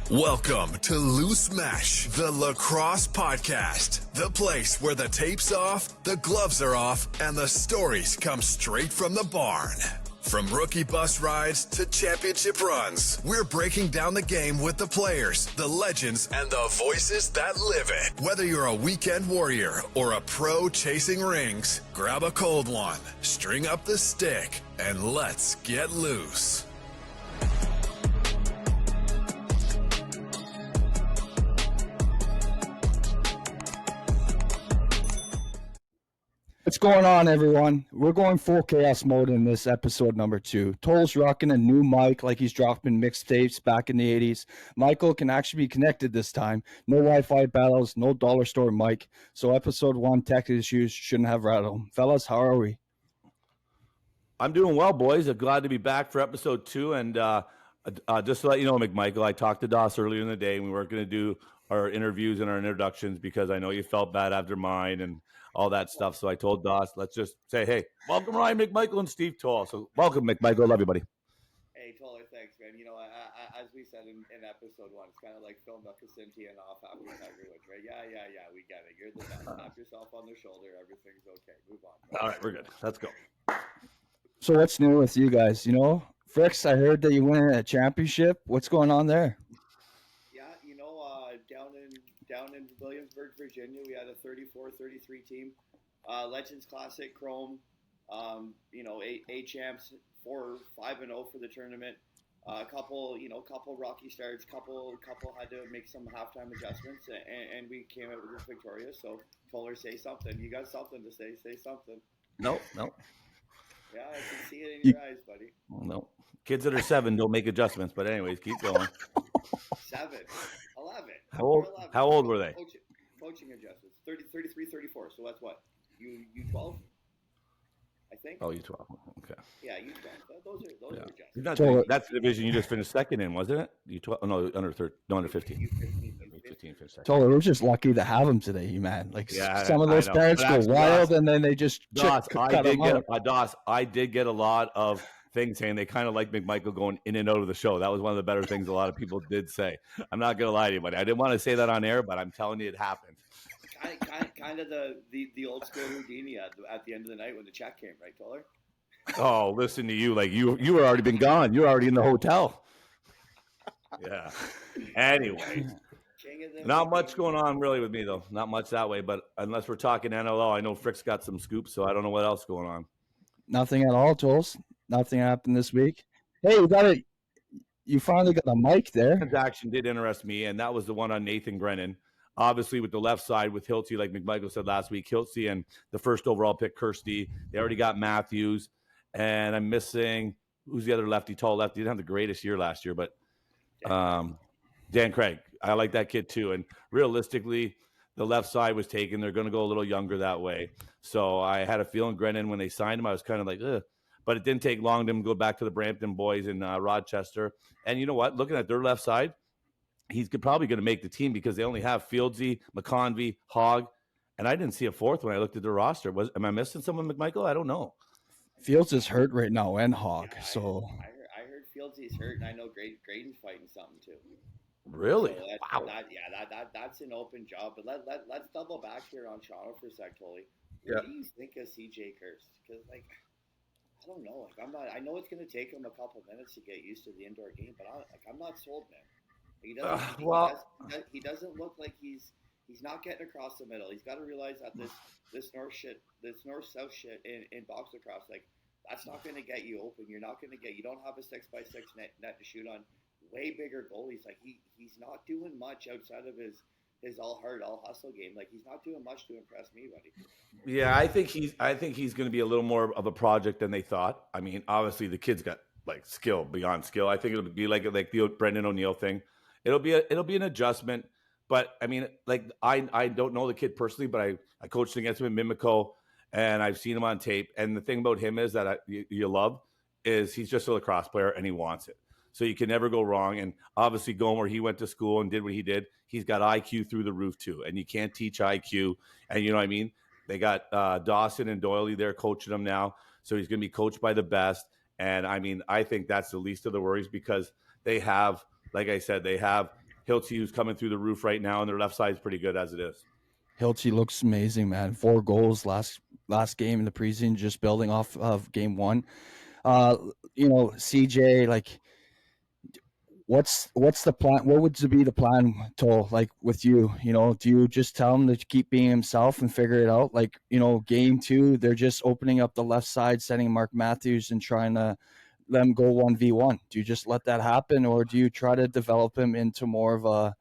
Welcome to Loose Mesh, the lacrosse podcast, the place where the tape's off, the gloves are off, and the stories come straight from the barn. From rookie bus rides to championship runs, we're breaking down the game with the players, the legends, and the voices that live it. Whether you're a weekend warrior or a pro chasing rings, grab a cold one, string up the stick, and let's get loose. What's going on, everyone? We're going full chaos mode in this episode number 2. Toll's rocking a new mic like he's dropping mixtapes back in the 80s. Michael can actually be connected this time. No Wi-Fi battles, no dollar store mic. So episode 1 tech issues shouldn't have rattled. Fellas, how are we? I'm doing well, boys. I'm glad to be back for episode 2. And just to let you know, McMichael, I talked to Doss earlier in the day, and we weren't going to do our interviews and our introductions because I know you felt bad after mine and all that stuff. So I told Doss, let's just say, hey, welcome Ryan McMichael and Steve Toll. So welcome, McMichael. Love you, buddy. Hey, Toller, thanks, man. You know, as we said in episode 1, it's kind of like Phil Mickelson teeing off after Tiger Woods, right? Yeah, we get it. You're the best. Tap yourself on the shoulder. Everything's okay. Move on. Bro. All right, we're good. Let's go. So what's new with you guys? You know, Fricks, I heard that you won a championship. What's going on there? Yeah, you know, down in Williamsburg, Virginia, we had a 34-33 team. Legends Classic, Chrome, you know, eight champs, 4-5-0 for the tournament. Couple rocky starts, couple had to make some halftime adjustments, and we came out with victorious. So, Toller, say something. You got something to say. Say something. No. Yeah, I can see it in your eyes, buddy. No. Kids that are 7 don't make adjustments. But anyways, keep going. 7, 11. How old were they? Coaching adjustments. 33, 34. So that's what? You 12? I think. Oh, you 12. Okay. Yeah, you 12. Those are adjustments. That's the division you just finished second in, wasn't it? You 12? Oh, no, under 15. You 15 finished second. Totally, we're just lucky to have him today, man. Like, yeah, some of those parents go wild, and then they just I did get a lot of things saying they kind of like McMichael going in and out of the show. That was one of the better things a lot of people did say. I'm not gonna lie to anybody. I didn't want to say that on air, but I'm telling you, it happened. Kind of the old school Houdini at the end of the night when the check came, right, Toller? Oh, listen to you. Like you were already been gone. You were already in the hotel. Yeah. Anyway, not much going on really with me though. Not much that way. But unless we're talking NLO, I know Frick's got some scoops, so I don't know what else going on. Nothing at all, Tolls. Nothing happened this week. Hey, you got it. You finally got a mic there. Transaction did interest me, and that was the one on Nathan Grennan. Obviously, with the left side, with Hilty, like McMichael said last week, Hilty and the first overall pick, Kirsty. They already got Matthews, and I'm missing who's the other lefty, tall lefty. He didn't have the greatest year last year, but Dan Craig. I like that kid too. And realistically, the left side was taken. They're going to go a little younger that way. So I had a feeling Grennan when they signed him, I was kind of like, ugh. But it didn't take long to go back to the Brampton boys in Rochester. And you know what? Looking at their left side, he's probably going to make the team because they only have Fieldsy, McConvey, Hogg, and I didn't see a fourth when I looked at the roster. Am I missing someone, McMichael? I don't know. Fields is hurt right now, and Hogg. Yeah, so I heard Fields is hurt, and I know Graydon's fighting something too. Really? So wow. That's an open job. But let's double back here on Toronto for a sec, Tully. Yeah. What do you think of CJ Kirst? Because I don't know. I know it's going to take him a couple minutes to get used to the indoor game, but I'm not sold, man. He doesn't look like he's not getting across the middle. He's got to realize that this north-south shit in box lacrosse, like, that's not going to get you open. You don't have a 6x6 net to shoot on. Way bigger goalies. Like he's not doing much outside of his all heart, all hustle game. Like he's not doing much to impress me, buddy. Yeah, I think he's going to be a little more of a project than they thought. I mean, obviously the kid's got like skill beyond skill. I think it'll be like the Brendan O'Neill thing. It'll be an adjustment. But I mean, like I don't know the kid personally, but I coached against him in Mimico, and I've seen him on tape. And the thing about him is that you love is he's just a lacrosse player and he wants it. So you can never go wrong. And obviously going where he went to school and did what he did, he's got IQ through the roof too. And you can't teach IQ. And you know what I mean? They got Dawson and Doyley there coaching him now. So he's going to be coached by the best. And I mean, I think that's the least of the worries because they have, like I said, they have Hilty, who's coming through the roof right now, and their left side is pretty good as it is. Hilty looks amazing, man. 4 goals last game in the preseason, just building off of game 1. CJ, like, what's the plan? What would be the plan to, like, with you? Do you just tell him to keep being himself and figure it out? Like, game 2, they're just opening up the left side, sending Mark Matthews and trying to let him go 1v1. Do you just let that happen, or do you try to develop him into more of a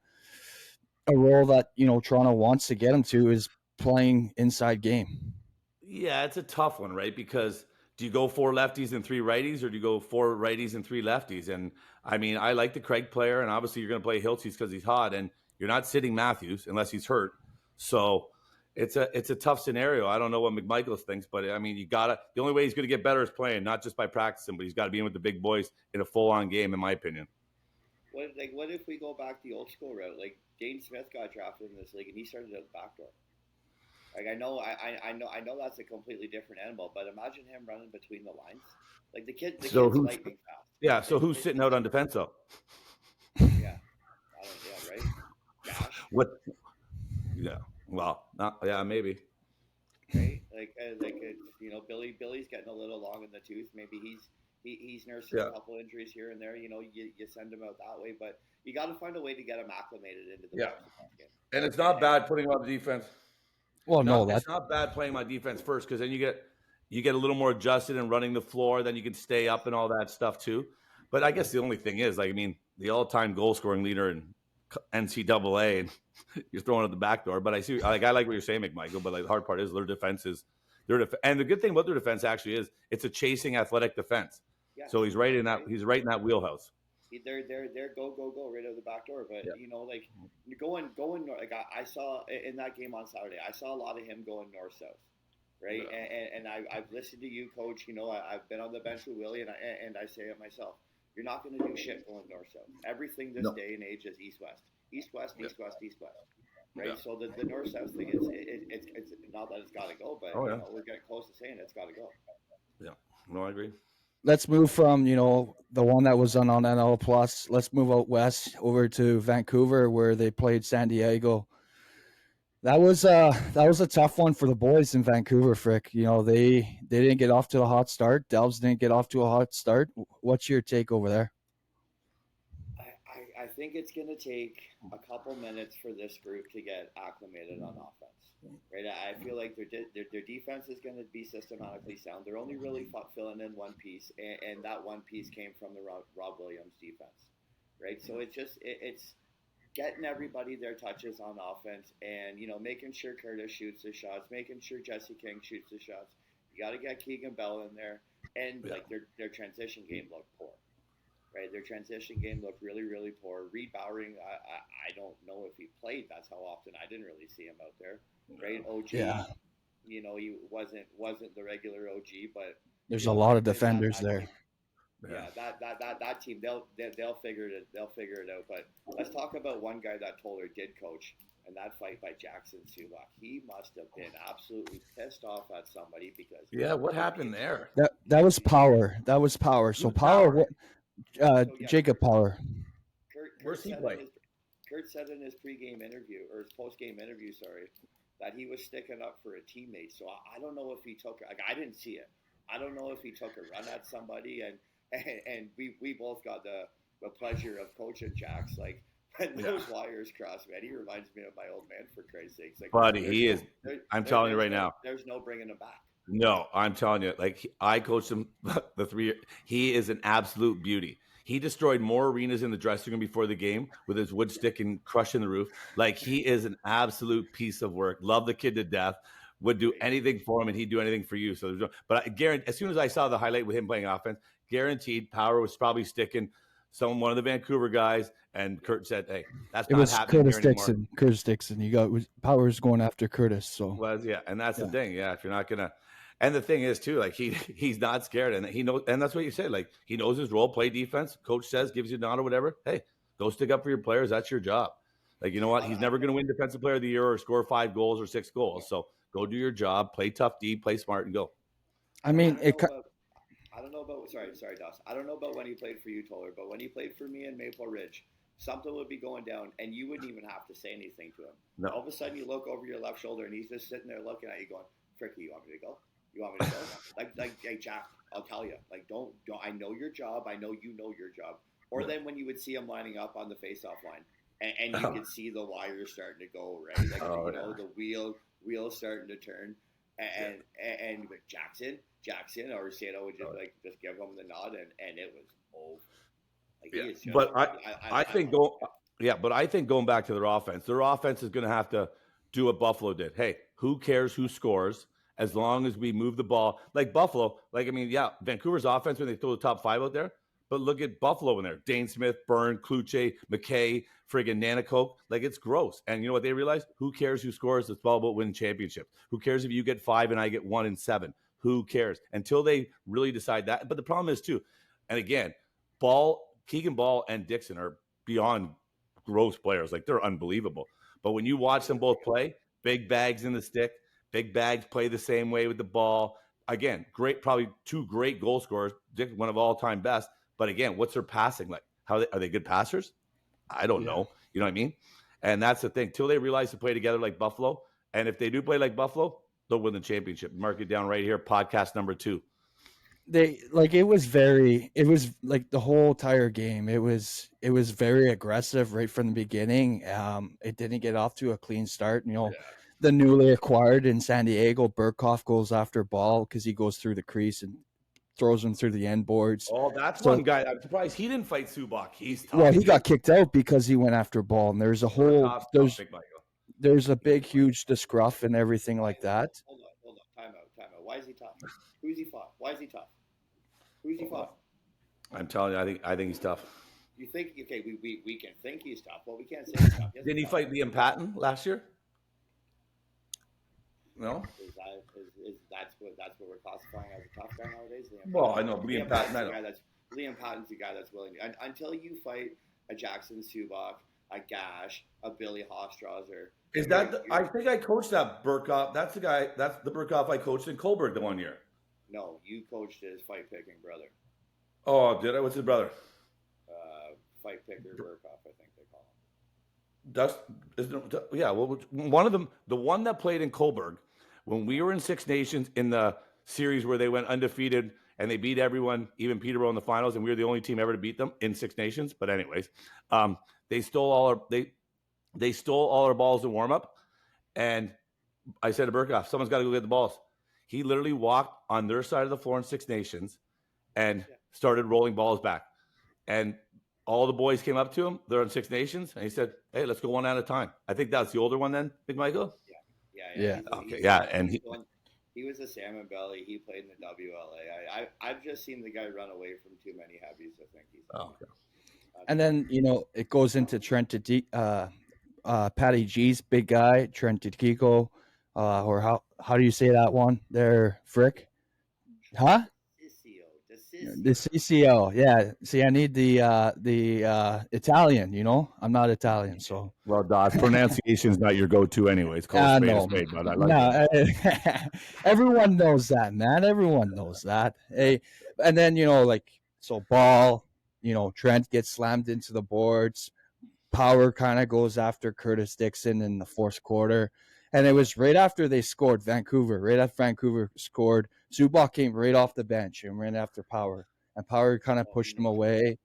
role that Toronto wants to get him to, is playing inside game? Yeah, it's a tough one, right? Because do you go 4 lefties and 3 righties, or do you go 4 righties and 3 lefties? And I mean, I like the Craig player, and obviously you're going to play Hilties because he's hot, and you're not sitting Matthews unless he's hurt. So it's a tough scenario. I don't know what McMichaels thinks, but I mean, the only way he's going to get better is playing, not just by practicing, but he's got to be in with the big boys in a full-on game, in my opinion. What if we go back the old school route? Like, Dane Smith got drafted in this league, and he started at the back door. Like, I know that's a completely different animal, but imagine him running between the lines. Like, the kid's lightning fast. Yeah, so who's sitting out on defense, though? Yeah, right? Gosh. What? Yeah, well, maybe. Right? Billy's getting a little long in the tooth. Maybe he's nursing a couple injuries here and there. You send him out that way, but you got to find a way to get him acclimated into the game. And it's not bad putting him on the defense. Well, it's not bad playing my defense first, because then you get a little more adjusted and running the floor. Then you can stay up and all that stuff too. But I guess the only thing is, like, I mean, the all-time goal scoring leader in NCAA, and you're throwing it at the back door. But I like what you're saying, McMichael. But like, the hard part is their defense is and the good thing about their defense actually is it's a chasing athletic defense. Yeah. So he's right in that wheelhouse. They're go right out the back door. But going north. Like, I saw in that game on Saturday, I saw a lot of him going north south, right? Yeah. And I've listened to you, Coach. I've been on the bench with Willie, and I say it myself. You're not going to do shit going north south. Everything this day and age is east west, right? Yeah. So the north south thing it's not that it's got to go, but we're getting close to saying it's got to go. Yeah, no, I agree. Let's move from the one that was on NL Plus. Let's move out west over to Vancouver, where they played San Diego. That was a tough one for the boys in Vancouver, Frick. They didn't get off to a hot start. Delbs didn't get off to a hot start. What's your take over there? I think it's going to take a couple minutes for this group to get acclimated on offense, right? I feel like their defense is going to be systematically sound. They're only really filling in one piece, and that one piece came from the Rob Williams defense, right? So it's getting everybody their touches on offense, and making sure Curtis shoots the shots, making sure Jesse King shoots the shots. You got to get Keegan Bell in there, and their transition game looked poor. Right, their transition game looked really, really poor. Reed Bowering, I don't know if he played. That's how often. I didn't really see him out there. Right, OG. Yeah. He wasn't the regular OG, but there's a lot of defenders there. Yeah, that team they'll figure it out. But let's talk about one guy that Toller did coach, and that fight by Jackson Sulak. He must have been absolutely pissed off at somebody because what happened there? That was Power. That was Power. So Power. Jacob Power. Where's he play? Kurt said in his pregame interview, or his postgame interview, that he was sticking up for a teammate. So I don't know if he took. Like, I didn't see it. I don't know if he took a run at somebody, and we both got the pleasure of coaching Jax. Like, when those wires cross, man, he reminds me of my old man, for Christ's sakes. Like, buddy, he is. I'm telling you right now. There's no bringing him back. No, I'm telling you, like, I coached him the 3 years. He is an absolute beauty. He destroyed more arenas in the dressing room before the game with his wood stick and crushing the roof. Like, he is an absolute piece of work. Love the kid to death. Would do anything for him, and he'd do anything for you. So, but I guarantee, as soon as I saw the highlight with him playing offense, guaranteed Power was probably sticking one of the Vancouver guys, and Kurt said, "Hey, that's not happening Curtis here Dixon. anymore." Curtis Dixon. Power's going after Curtis. So and that's the thing. Yeah, if you're not gonna. And the thing is too, like, he's not scared, and he knows, and that's what you said. Like, he knows his role, play defense. Coach says, gives you a nod or whatever. Hey, go stick up for your players. That's your job. Like, you know what? He's never going to win Defensive Player of the Year or score 5 goals or 6 goals. So go do your job, play tough D, play smart, and go. I mean, I don't know about sorry, Dawson. I don't know about when he played for you, Toller, but when he played for me in Maple Ridge, something would be going down, and you wouldn't even have to say anything to him. No. All of a sudden, you look over your left shoulder, and he's just sitting there looking at you, going, "Fricky, you want me to go? You want me to go?" like, hey, Jack, I'll tell you. Like, don't. I know your job. I know you know your job. Or then when you would see him lining up on the face-off line, and you could see the wires starting to go, right? Like, the wheels starting to turn, and Jackson, or Sato would just give him the nod, and it was over. But I think going back to their offense is going to have to do what Buffalo did. Hey, who cares who scores as long as we move the ball? Like Buffalo, Vancouver's offense when they throw the top 5 out there, but look at Buffalo in there. Dane Smith, Byrne, Kluche, McKay, friggin' Nanakoke. Like, it's gross. And you know what they realized? Who cares who scores? It's all about winning championships. Who cares if you get 5 and I get 1 and 7? Who cares? Until they really decide that. But the problem is, too, and again, Keegan Ball and Dixon are beyond gross players. Like, they're unbelievable. But when you watch them both play, big bags in the stick, big bags play the same way with the ball. Again, probably 2 great goal scorers, one of all-time best. But again, what's their passing like? Are they good passers? I don't know. You know what I mean? And that's the thing. Till they realize to play together like Buffalo, and if they do play like Buffalo, they'll win the championship. Mark it down right here, podcast number 2. It was like the whole entire game. It was very aggressive right from the beginning. It didn't get off to a clean start. The newly acquired in San Diego, Burkhoff goes after ball because he goes through the crease and throws him through the end boards. Oh, that's one guy. I'm surprised he didn't fight Subak. He's tough. Well, he got kicked out because he went after ball, and there's a big, huge scruff and everything like that. Hold on. Time out. Why is he tough? Who's he fought? Why is he tough? Who's he fought? I'm telling you, I think he's tough. You think? Okay, we can think he's tough, but we can't say he's tough. Didn't he fight Liam Patton last year? No. That's what we're classifying as a tough guy nowadays? I know Liam Patton. Liam Patton's the guy that's willing to, until you fight a Jackson Subak, a Gash, a Billy Hofstrasser. I think I coached that Burkhoff. That's the guy. That's the Burkhoff I coached in Coburg the one year. No, you coached his fight picking brother. Oh, did I? What's his brother? Fight picker Burkhoff, I think they call him. Well, one of them, the one that played in Coburg, when we were in Six Nations in the series where they went undefeated and they beat everyone, even Peterborough in the finals, and we were the only team ever to beat them in Six Nations. But anyways, they stole all our balls in warm up, and I said to Burkhoff, "Someone's got to go get the balls." He literally walked on their side of the floor in Six Nations and started rolling balls back, and all the boys came up to him. They're in Six Nations, and he said, "Hey, let's go one at a time." I think that's the older one then, Big Michael. Yeah. And he was a salmon belly. He played in the WLA. I've just seen the guy run away from too many heavies. I think he's. Okay. And then it goes into Patty G's big guy, Trent Tikiko, or how do you say that one there, Frick? Huh? The CCO, yeah. See, I need the Italian. I'm not Italian, so. Well, Doc, pronunciation's not your go-to anyways. Call spade a spade, but I like it. Everyone knows that, man. Everyone knows that. Hey, and then so ball. Trent gets slammed into the boards. Power kind of goes after Curtis Dixon in the fourth quarter. And it was right after they scored, Vancouver. Right after Vancouver scored, Subak came right off the bench and ran after Power. And Power kind of pushed him away.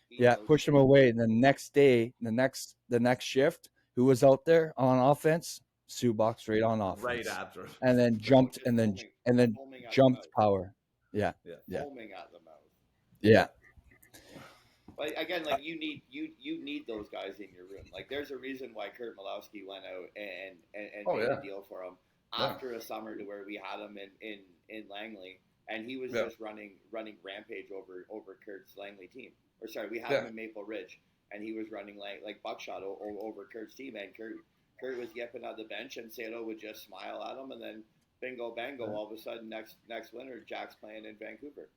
Yeah, pushed him away. And the next day, the next shift, who was out there on offense? Subak's right on offense. Right after. And then jumped and then jumped Power. Yeah. Foaming at the mouth. Yeah. But again, you need those guys in your room. Like, there's a reason why Kurt Malowski went out and made a deal for him after a summer to where we had him in Langley, and he was just running rampage over Kurt's Langley team. Or sorry, we had him in Maple Ridge, and he was running like buckshot over Kurt's team, and Kurt was yipping at the bench, and Sato would just smile at him, and then bingo bango, all of a sudden next winter, Jack's playing in Vancouver.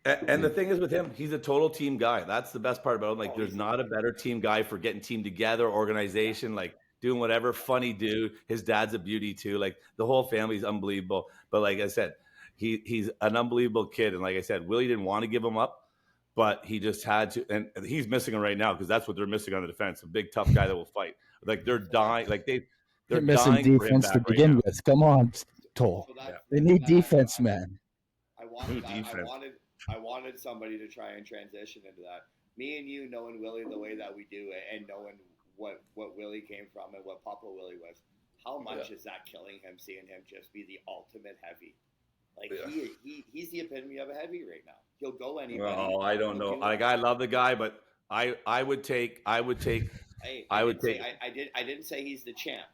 And the thing is with him, he's a total team guy. That's the best part about him. Like, there's not a better team guy for getting team together, organization, like doing whatever. Funny dude. His dad's a beauty too. Like, the whole family's unbelievable. But like I said, he's an unbelievable kid. And like I said, Willie didn't want to give him up, but he just had to, and he's missing him right now because that's what they're missing on the defense. A big, tough guy that will fight. Like they're dying. Like they're missing dying for him defense to back right begin now. with. Come on, Toll. So They need defense, man. I wanted somebody to try and transition into that. Me and you knowing Willie the way that we do, and knowing what Willie came from and what Papa Willie was, how much is that killing him? Seeing him just be the ultimate heavy, like he's the epitome of a heavy right now. He'll go anybody. Oh, I don't know. Like I love the guy, but I would take. I didn't say he's the champ.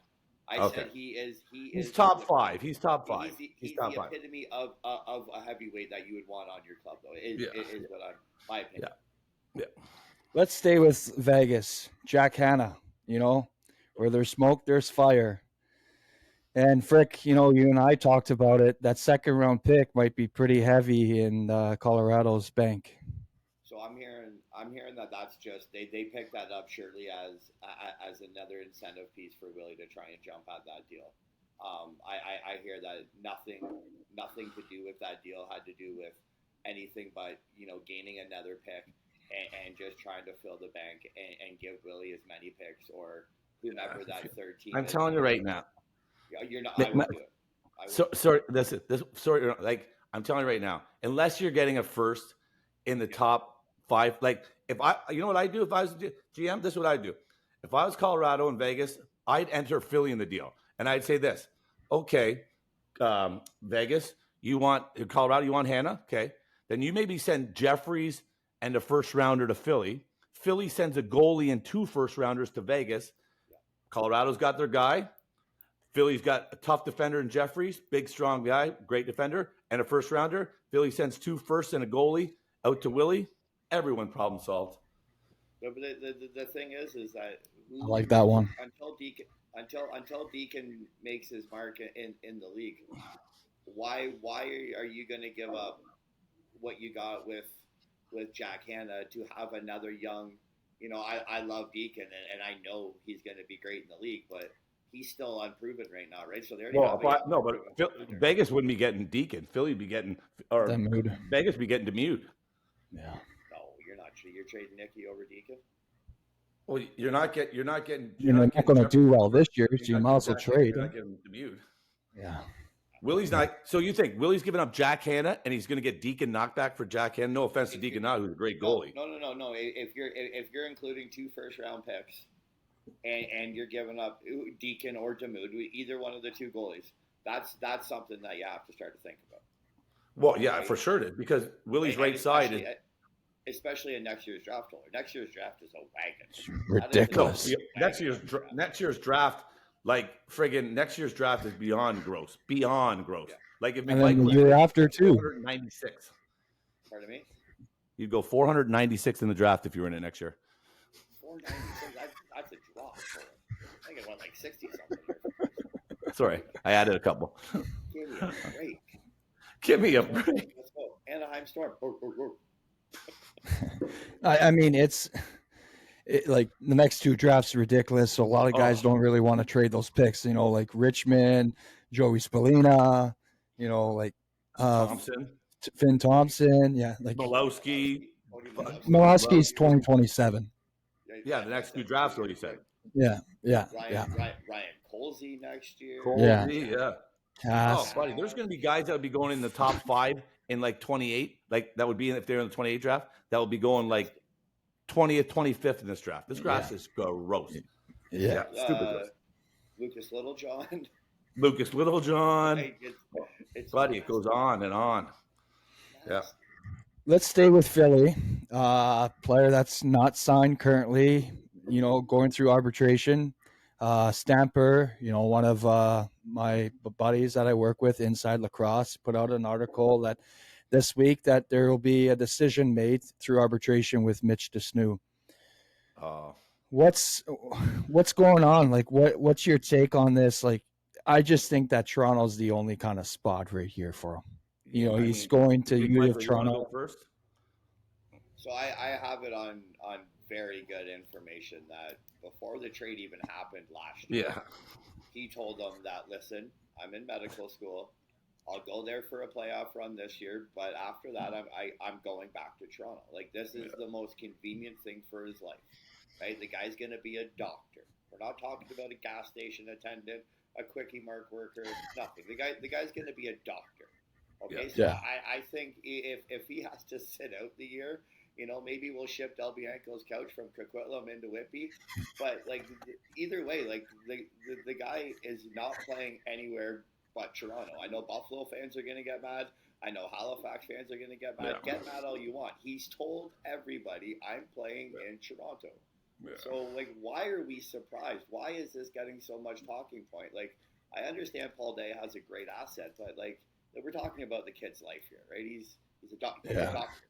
I said he's top five. He's top five. He's top the five. epitome of a heavyweight that you would want on your club, though. Is what my opinion. Yeah. Let's stay with Vegas. Jack Hanna, where there's smoke, there's fire. And Frick, you and I talked about it. That second round pick might be pretty heavy in Colorado's bank. So I'm hearing that that's just they picked that up surely as another incentive piece for Willie to try and jump at that deal. I hear that nothing to do with that deal had to do with anything but gaining another pick and just trying to fill the bank and give Willie as many picks or whomever that third team. I'm telling you right now. You're not. I would do it. Sorry. Like I'm telling you right now, unless you're getting a first in the top 5, like if you know what I do if I was GM, this is what I'd do. If I was Colorado and Vegas, I'd enter Philly in the deal, and I'd say this: okay, Vegas, Colorado, you want Hanna, okay? Then you maybe send Jeffries and a first rounder to Philly. Philly sends a goalie and 2 first rounders to Vegas. Colorado's got their guy. Philly's got a tough defender in Jeffries, big, strong guy, great defender, and a first rounder. Philly sends 2 firsts and a goalie out to Willie. Everyone problem solved. But the thing is that I like that one. Until Deacon makes his mark in the league, why are you going to give up what you got with Jack Hanna to have another young? I love Deacon and I know he's going to be great in the league, but he's still unproven right now, right? So but Vegas wouldn't be getting Deacon. Philly would be getting, or Vegas would be getting Demude. Yeah. No, you're not. You're trading Nicky over Deacon. Well, you're not getting. You're not going to do well this year, so you might as well trade. You're not getting Demude. Yeah. Willie's not. So you think Willie's giving up Jack Hanna and he's going to get Deacon knocked back for Jack Hanna? No offense to Deacon, who's a great goalie. No. If you're including 2 first round picks, and you're giving up Deacon or Demude, either one of the 2 goalies, that's something that you have to start to think about. Well, yeah, for sure, because Willie's right side is. Especially in next year's draft holder. Next year's draft is a wagon. It's ridiculous. Next year's draft, like friggin' next year's draft is beyond gross. Beyond gross. Yeah. Like if and then the year after too. 496. Pardon me? You'd go 496 in the draft if you were in it next year. 496. That's a drop. I think it went like 60 something. Sorry, I added a couple. Give me a break. Give me a break. Let's go. Anaheim Storm. I mean, it's like the next 2 drafts are ridiculous. So a lot of guys don't really want to trade those picks. Like Richmond, Joey Spallina. Like Thompson, Finn Thompson. Yeah, like Malowski. Malowski's 2027. Yeah, the next 2 drafts. What you said. Yeah. Ryan Colsey next year. Yeah. Oh, buddy, there's going to be guys that would be going in the top 5 in like 28. Like that would be if they're in the 28 draft. That would be going like 20th, 25th in this draft. This draft is gross. Yeah. Stupid. Lucas Littlejohn. Buddy, it goes on and on. Yeah. Let's stay with Philly. Player that's not signed currently, going through arbitration. Stamper, one of my buddies that I work with inside lacrosse, put out an article that this week that there will be a decision made through arbitration with Mitch Snoo. What's going on? Like, what's your take on this? Like, I just think that Toronto's the only kind of spot right here for him. He's going to U of Toronto first. So I have it on very good information that before the trade even happened last year, he told them that, listen, I'm in medical school. I'll go there for a playoff run this year, but after that, I'm going back to Toronto. Like, this is the most convenient thing for his life, right? The guy's going to be a doctor. We're not talking about a gas station attendant, a quickie mark worker, nothing. The guy's going to be a doctor. Okay, so I think if he has to sit out the year, maybe we'll ship Del Bianco's couch from Coquitlam into Whitby. But, like, either way, like, the guy is not playing anywhere but Toronto. I know Buffalo fans are going to get mad. I know Halifax fans are going to get mad. Get mad all you want. He's told everybody, I'm playing in Toronto. Yeah. So, like, why are we surprised? Why is this getting so much talking point? Like, I understand Paul Day has a great asset, but, like, we're talking about the kid's life here, right? He's a doctor. Yeah. A doctor.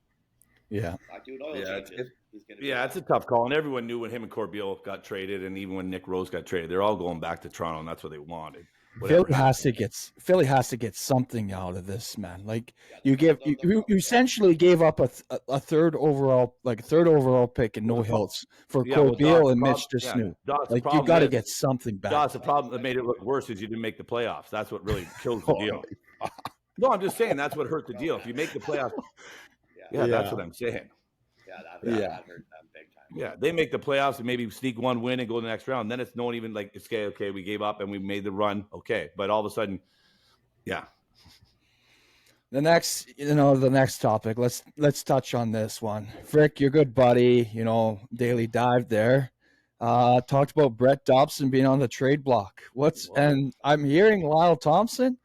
Yeah. Doing oil changes. It's a tough call. And everyone knew when him and Corbeil got traded, and even when Nick Rose got traded, they're all going back to Toronto, and that's what they wanted. Philly has to get something out of this, man. Like, you essentially gave up a third overall pick and no hilts for Corbeil and Mitch to Snoo. Like, you got to get something back. The problem that made it look worse is you didn't make the playoffs. That's what really kills the deal. No, I'm just saying that's what hurt the deal. If you make the playoffs, that's what I'm saying. That hurt them big time. Yeah, they make the playoffs and maybe sneak one win and go to the next round. Then it's no one even like, it's okay, we gave up and we made the run. Okay, but all of a sudden, The next topic. Let's touch on this one. Frick, your good buddy, Daily Dive there. Talked about Brett Dobson being on the trade block. And I'm hearing Lyle Thompson.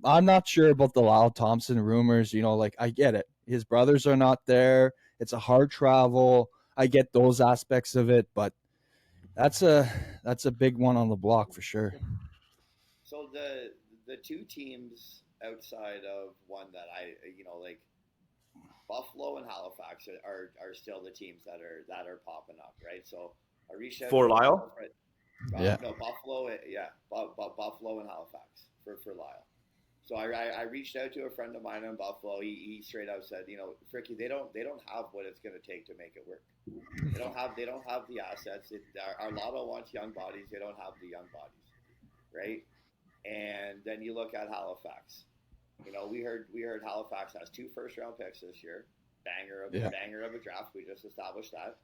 I'm not sure about the Lyle Thompson rumors. I get it. His brothers are not there. It's a hard travel. I get those aspects of it, but that's a big one on the block for sure. So the two teams outside of one that like Buffalo and Halifax are still the teams that are popping up, right? So I reached out for Lyle. No, Buffalo, Buffalo and Halifax for Lyle. So I reached out to a friend of mine in Buffalo. He straight out said, Fricky, they don't have what it's going to take to make it work. They don't have the assets. Our Lotto wants young bodies. They don't have the young bodies, right? And then you look at Halifax. We heard Halifax has 2 first-round picks this year. Banger of a draft. We just established that.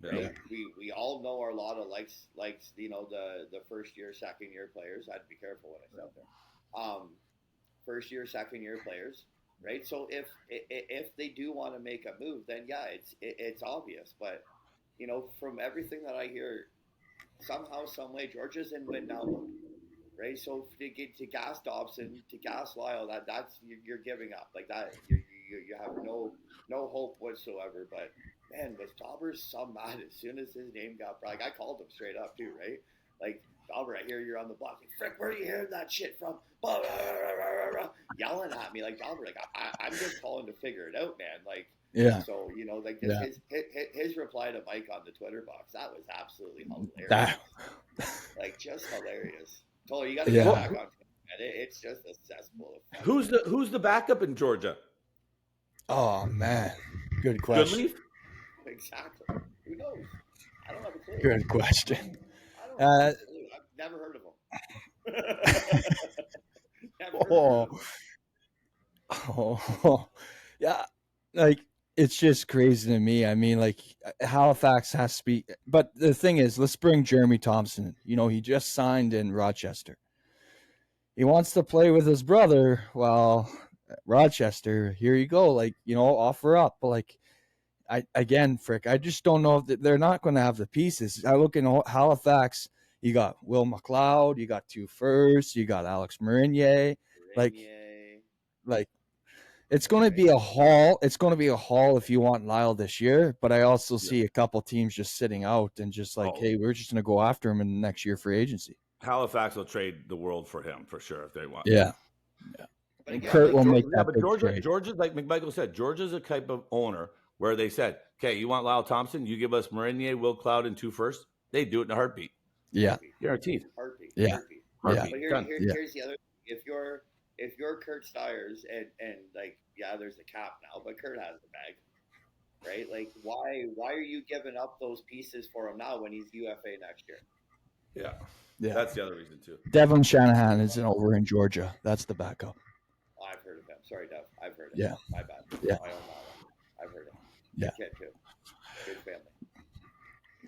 Right? Yeah. We all know our Lotto likes the first year, second year players. I'd be careful what I said there. First year, second year players, right? So if they do want to make a move, then it's obvious. But from everything that I hear, somehow, some way, Georgia's in win now mode, right? So to get to gas Dobson, to gas Lyle, that's you're giving up like that. You have no hope whatsoever. But man, was Dauber so mad as soon as his name got brought? Like, I called him straight up too, right? Like, Dauber, I hear you're on the block. Like, Frick, where do you hear that shit from? Yelling at me like Dauber. Like, I'm just calling to figure it out, man. Like, So his reply to Mike on the Twitter box, that was absolutely hilarious. Like, just hilarious. Told you got to get back on. It's just a cesspool. Who's the backup in Georgia? Oh man, good question. Goodleaf? Exactly. Who knows? I don't have a clue. Good question. I've never heard of him. Yeah, like, it's just crazy to me. I mean, like, Halifax has to be, but the thing is, let's bring Jeremy Thompson. He just signed in Rochester. He wants to play with his brother. Well, Rochester, here you go. Like, offer up. But, like, Frick, I just don't know if they're not going to have the pieces. I look in Halifax. You got Will McLeod. You got 2 firsts. You got Alex Marinier. Like, it's going to be a haul. It's going to be a haul if you want Lyle this year. But I also see a couple teams just sitting out and just like, hey, we're just going to go after him in the next year free agency. Halifax will trade the world for him for sure if they want. Yeah. And Kurt will make that. But Georgia's like McMichael said. Georgia's a type of owner where they said, "Okay, you want Lyle Thompson? You give us Marinier, Will Cloud, and 2 firsts." They do it in a heartbeat. Yeah, guaranteed. Heartbeat. Yeah. But here's the other thing. If you're Kurt Stiers and like, there's a cap now, but Kurt has the bag, right? Like, why are you giving up those pieces for him now when he's UFA next year? Yeah, that's the other reason too. Devon Shanahan isn't over in Georgia. That's the backup. Sorry, Dev. I've heard it. Yeah. My bad. Yeah. My own bad. I've heard it. Yeah. Good kid, too. Good family.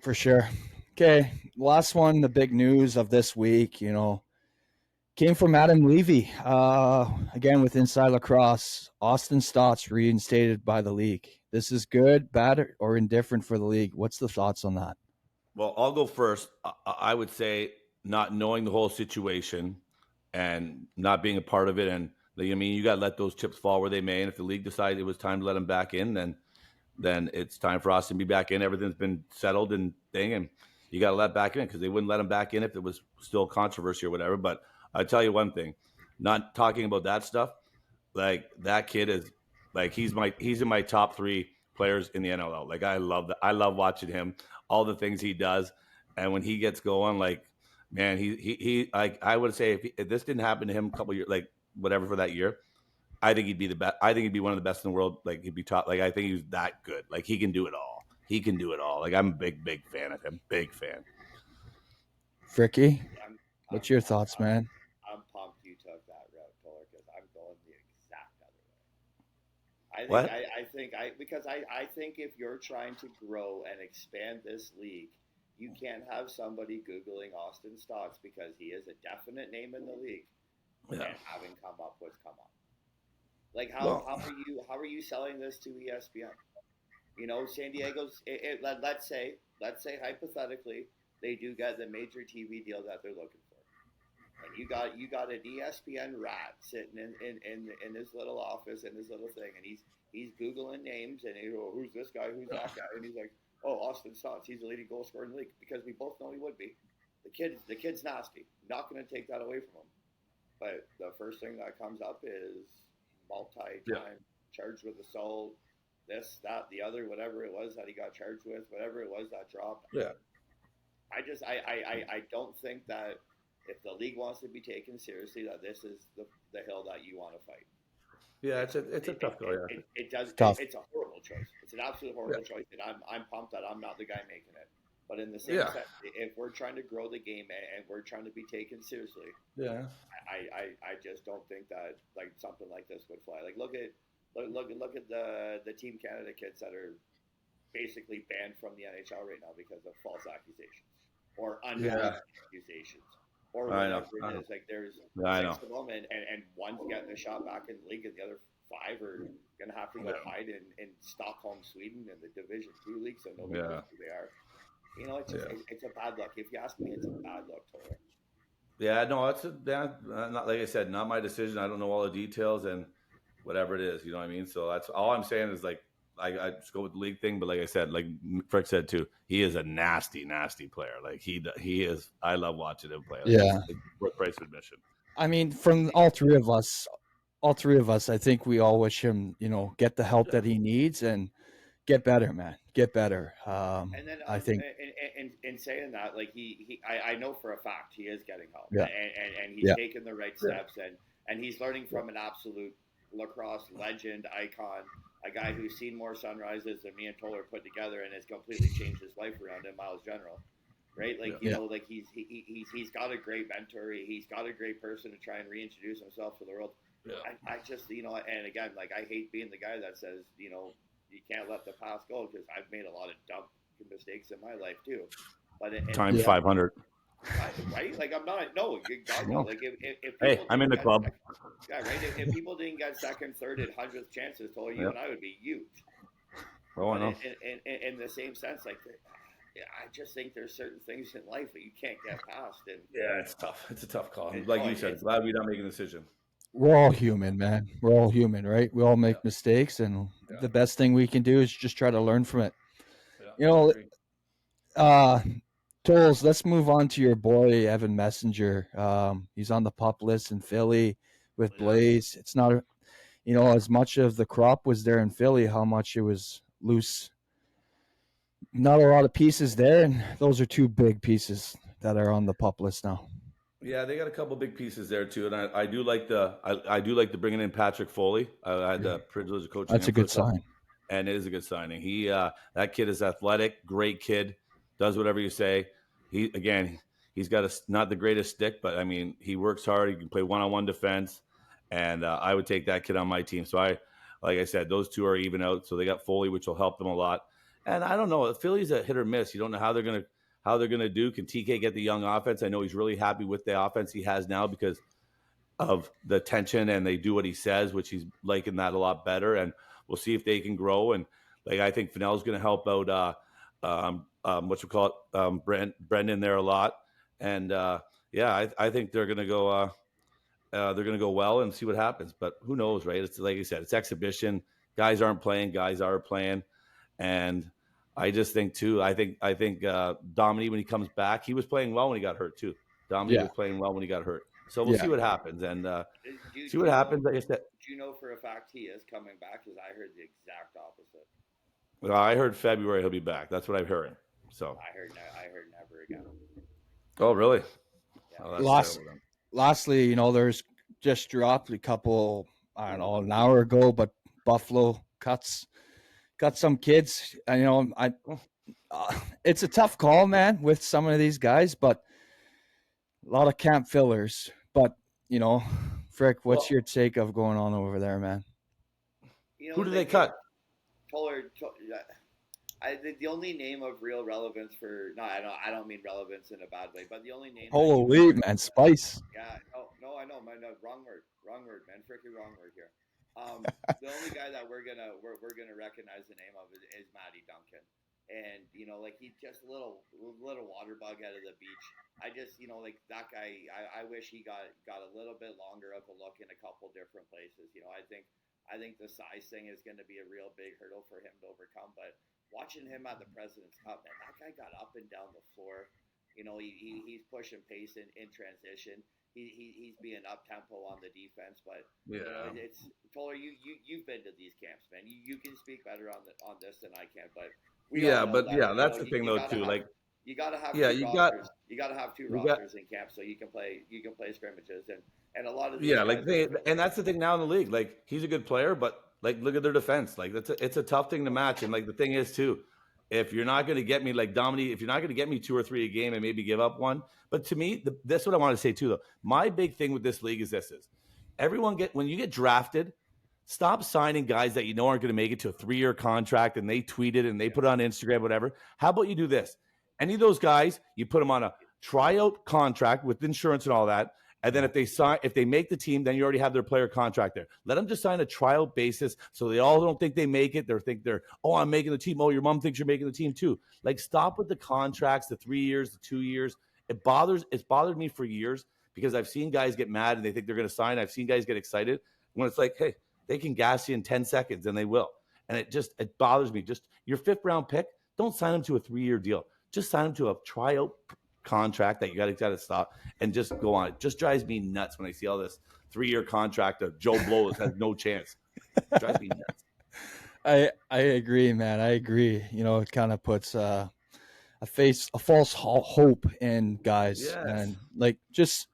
For sure. Okay. Last one, the big news of this week, came from Adam Levy. Again, with Inside Lacrosse, Austin Stotts reinstated by the league. This is good, bad, or indifferent for the league. What's the thoughts on that? Well, I'll go first. I would say not knowing the whole situation and not being a part of it. And you got to let those chips fall where they may. And if the league decided it was time to let him back in, then it's time for Austin to be back in. Everything's been settled and you got to let back in because they wouldn't let him back in if it was still controversy or whatever. But I tell you one thing, not talking about that stuff, like that kid is like he's in my top 3 players in the NLL. Like I love that. I love watching him, all the things he does, and when he gets going, like man, he like I would say if this didn't happen to him a couple years, like whatever for that year, I think he'd be the best. I think he'd be one of the best in the world. Like he'd be top. Like I think he's that good. Like he can do it all. He can do it all. Like I'm a big fan of him. Big fan. Fricky, what's your thoughts, man? I'm pumped you took that route, Toller, because I'm going the exact other way. What? I think if you're trying to grow and expand this league, you can't have somebody Googling Austin Stotts because he is a definite name in the league and having come up what's come up. Like how are you selling this to ESPN? San Diego's. Let's say hypothetically they do get the major TV deal that they're looking for, and you got an ESPN rat sitting in his little office in his little thing, and he's googling names and who's this guy, who's that guy, and he's like, oh, Austin Stotts, he's the leading goal scorer in the league because we both know he would be. The kid's nasty. Not going to take that away from him, but the first thing that comes up is multi-time charged with assault, this, that, the other, whatever it was that he got charged with, whatever it was that dropped. Yeah. I don't think that if the league wants to be taken seriously, that this is the hill that you want to fight. Yeah, it's a tough go. Yeah, it's a horrible choice. It's an absolute horrible choice, and I'm pumped that I'm not the guy making it. But in the same sense, if we're trying to grow the game and we're trying to be taken seriously, I just don't think that like something like this would fly. Like look at the Team Canada kids that are basically banned from the NHL right now because of false accusations or unfounded accusations or whatever it is. Like there's 6 of them, and one's getting a shot back in the league, and the other 5 are gonna have to go hide in Stockholm, Sweden, in the Division 2 league, so nobody knows who they are. It's a bad look. If you ask me, it's a bad look, totally. Yeah, no, not like I said, not my decision. I don't know all the details and whatever it is, you know what I mean? So that's all I'm saying is like, I just go with the league thing. But like I said, like Frick said too, he is a nasty, nasty player. Like he is, I love watching him play. Like, it's worth price admission. I mean, from all three of us, I think we all wish him, get the help that he needs and get better, man. Get better. And then I think in saying that, like I know for a fact he is getting help, yeah. and he's taking the right steps, and he's learning from an absolute lacrosse legend, icon, a guy who's seen more sunrises than me and Toller put together, and has completely changed his life around in Miles General, right? Like like he's got a great mentor, he's got a great person to try and reintroduce himself to the world. Yeah. I just and again, like I hate being the guy that says you can't let the past go, because I've made a lot of dumb mistakes in my life too. But times 500. Right? Like I'm not. No, God, no. Like if hey, I'm in the club. Right. If people didn't get second, third, and 100th chances, told you and I would be huge. Oh, I know. In the same sense, like I just think there's certain things in life that you can't get past. And yeah, it's tough. It's a tough call. Like you said, glad we're not making a decision. We're all human, man. We're all human, right? We all make mistakes, and the best thing we can do is just try to learn from it. Tolls, let's move on to your boy Evan Messenger. He's on the pup list in Philly with Blaze. It's not, as much of the crop was there in Philly, how much it was loose. Not a lot of pieces there, and those are 2 big pieces that are on the pup list now. Yeah, they got a couple big pieces there too, and I do like the bringing in Patrick Foley. I had the privilege of coaching. That's a good sign, and it is a good signing. He that kid is athletic, great kid, does whatever you say. He's got not the greatest stick, but I mean he works hard. He can play one-on-one defense, and I would take that kid on my team. So like I said, those two are even out. So they got Foley, which will help them a lot. And I don't know, Philly's a hit or miss. You don't know how they're gonna do. Can TK get the young offense? I know he's really happy with the offense he has now because of the tension, and they do what he says, which he's liking that a lot better. And we'll see if they can grow. And like I think Fennell's going to help out Brendan there a lot. And I think they're going to go. They're going to go well and see what happens. But who knows, right? It's like I said, it's exhibition. Guys aren't playing. Guys are playing. And I just think too. I think Dominique, when he comes back, he was playing well when he got hurt too. Dominique was playing well when he got hurt. So we'll see what happens, and see what happens. Do you know for a fact he is coming back? Because I heard the exact opposite. Well, I heard February he'll be back. That's what I've heard. So I heard never again. Oh, really? Yeah. Oh, Lastly, there's just dropped a couple, I don't know, an hour ago, but Buffalo got some kids. It's a tough call, man, with some of these guys, but a lot of camp fillers. But, Frick, what's your take of going on over there, man? Who do they cut? The only name of real relevance I don't mean relevance in a bad way, but the only name. Holy man, Spice. Yeah, no, I know, man. No, wrong word, man. Freaking wrong word here. The only guy that we're gonna recognize the name of is Matty Duncan, and he's just a little water bug out of the beach. I just that guy. I wish he got a little bit longer of a look in a couple different places. I think the size thing is going to be a real big hurdle for him to overcome. But watching him at the President's Cup, man, that guy got up and down the floor. He's pushing pace in transition. He's being up tempo on the defense. But it's Toller. You've been to these camps, man. You can speak better on this than I can. But that's the thing though too. You got to have two rosters. You got to have two rosters in camp so you can play scrimmages and a lot of these and that's the thing now in the league. Like, he's a good player, but look at their defense. Like, it's a tough thing to match. And the thing is too, if you're not going to get me like Dominique, if you're not going to get me 2 or 3 a game and maybe give up one. But to me, that's what I want to say too though. My big thing with this league is when you get drafted, stop signing guys that aren't going to make it to a 3-year contract and they tweet it and they put it on Instagram, whatever. How about you do this? Any of those guys, you put them on a tryout contract with insurance and all that. And then if they make the team, then you already have their player contract there. Let them just sign a tryout basis so they all don't think they make it. I'm making the team. Oh, your mom thinks you're making the team too. Stop with the contracts, the 3 years, the 2 years. It's bothered me for years because I've seen guys get mad and they think they're going to sign. I've seen guys get excited when it's like, hey, they can gas you in 10 seconds and they will. And it bothers me. Just your 5th round pick, don't sign them to a 3-year deal. Just sign them to a tryout contract that you got to stop and just go on. It just drives me nuts when I see all this 3-year contract of Joe Blow has no chance. It drives me nuts. I agree, man. I agree. It kind of puts a false hope in guys. Yes. And just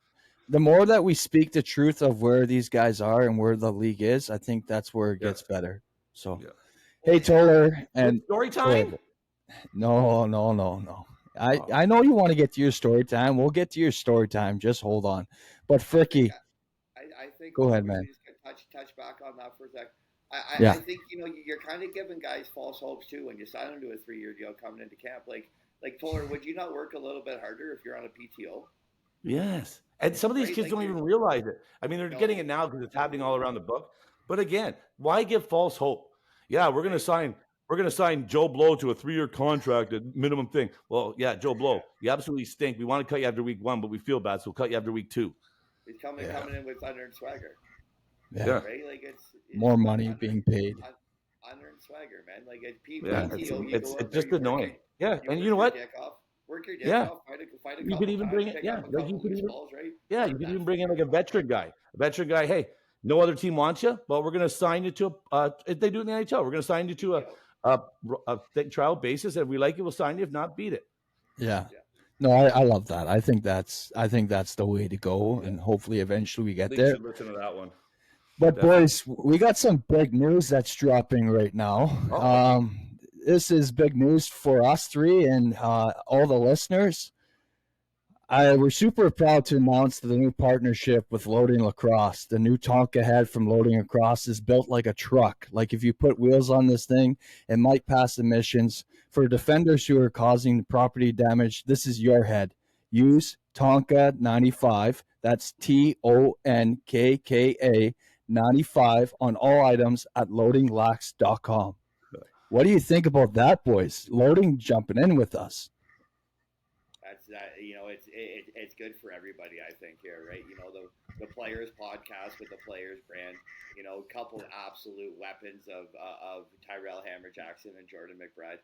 the more that we speak the truth of where these guys are and where the league is, I think that's where it gets better. So, hey, Toller, and story time. No. I know you want to get to your story time. We'll get to your story time. Just hold on. But Fricky, I think go ahead, man. Touch back on that for a sec. I think you're kind of giving guys false hopes too when you sign them to a 3-year deal coming into camp. Like Toller, would you not work a little bit harder if you're on a PTO? Yes, and some of these kids don't even realize it. I mean, they're getting it now because it's happening all around the book. But again, why give false hope? Yeah, we're going to sign Joe Blow to a 3-year contract at minimum thing. Well, yeah, Joe Blow, you absolutely stink. We want to cut you after week 1, but we feel bad, so we'll cut you after week 2. He's coming in with unearned swagger. Yeah. Right? It's more money being paid. Unearned swagger, man. It's just annoying. Yeah, and you know what? Work your dick off. Fight a you could even bring it. Yeah, you could even bring in a veteran guy. Hey, no other team wants you, but we're going to sign you to if they do it in the NHL, we're going to sign you to a trial basis. If we like it, we'll sign you. If not, beat it. Yeah. No, I love that. I think that's the way to go, and hopefully eventually we get there. Should listen to that one. But boys, we got some big news that's dropping right now. This is big news for us three and all the listeners. We're super proud to announce the new partnership with Loading Lacrosse. The new Tonka head from Loading Lacrosse is built like a truck. Like if you put wheels on this thing, it might pass emissions. For defenders who are causing property damage, this is your head. Use Tonka 95. That's TONKKA 95 on all items at loadinglax.com. What do you think about that, boys? Loading jumping in with us. That's that. It's good for everybody, I think, here, right? The Players podcast with the Players brand. A couple absolute weapons of Tyrell Hammer Jackson and Jordan McBride.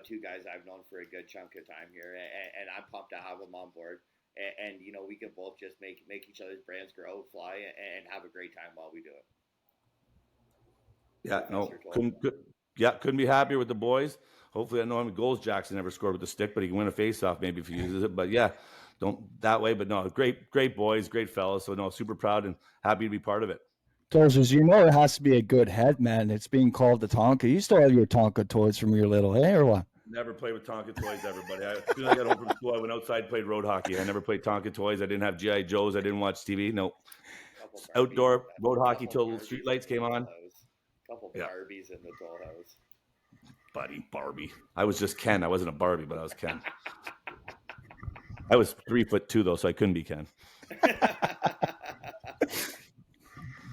Two guys I've known for a good chunk of time here, and I'm pumped to have them on board. And we can both just make each other's brands grow, fly, and have a great time while we do it. Yeah, couldn't be happier with the boys. Hopefully, I know how many goals Jackson never scored with the stick, but he can win a face-off maybe if he uses it. But yeah, don't that way. But no, great boys, great fellas. So no, super proud and happy to be part of it. Tolzers, it has to be a good head, man. It's being called the Tonka. You still have your Tonka toys from your little, or what? Never played with Tonka toys ever, buddy. As soon as I got home from school, I went outside, played road hockey. I never played Tonka toys. I didn't have G.I. Joes. I didn't watch TV. No. Outdoor road hockey till the street lights came on. Couple Barbies in the dollhouse. Buddy, Barbie. I was just Ken. I wasn't a Barbie, but I was Ken. I was 3'2" though, so I couldn't be Ken.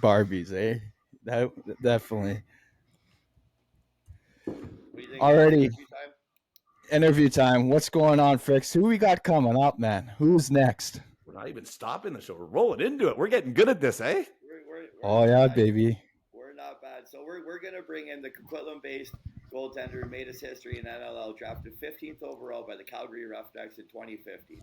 Barbies, eh? That definitely. Already. Interview time. What's going on, Fricks? Who we got coming up, man? Who's next? We're not even stopping the show. We're rolling into it. We're getting good at this, eh? We're baby. We're not bad. So we're going to bring in the Coquitlam-based goaltender who made his history in NLL, drafted 15th overall by the Calgary Roughnecks in 2015.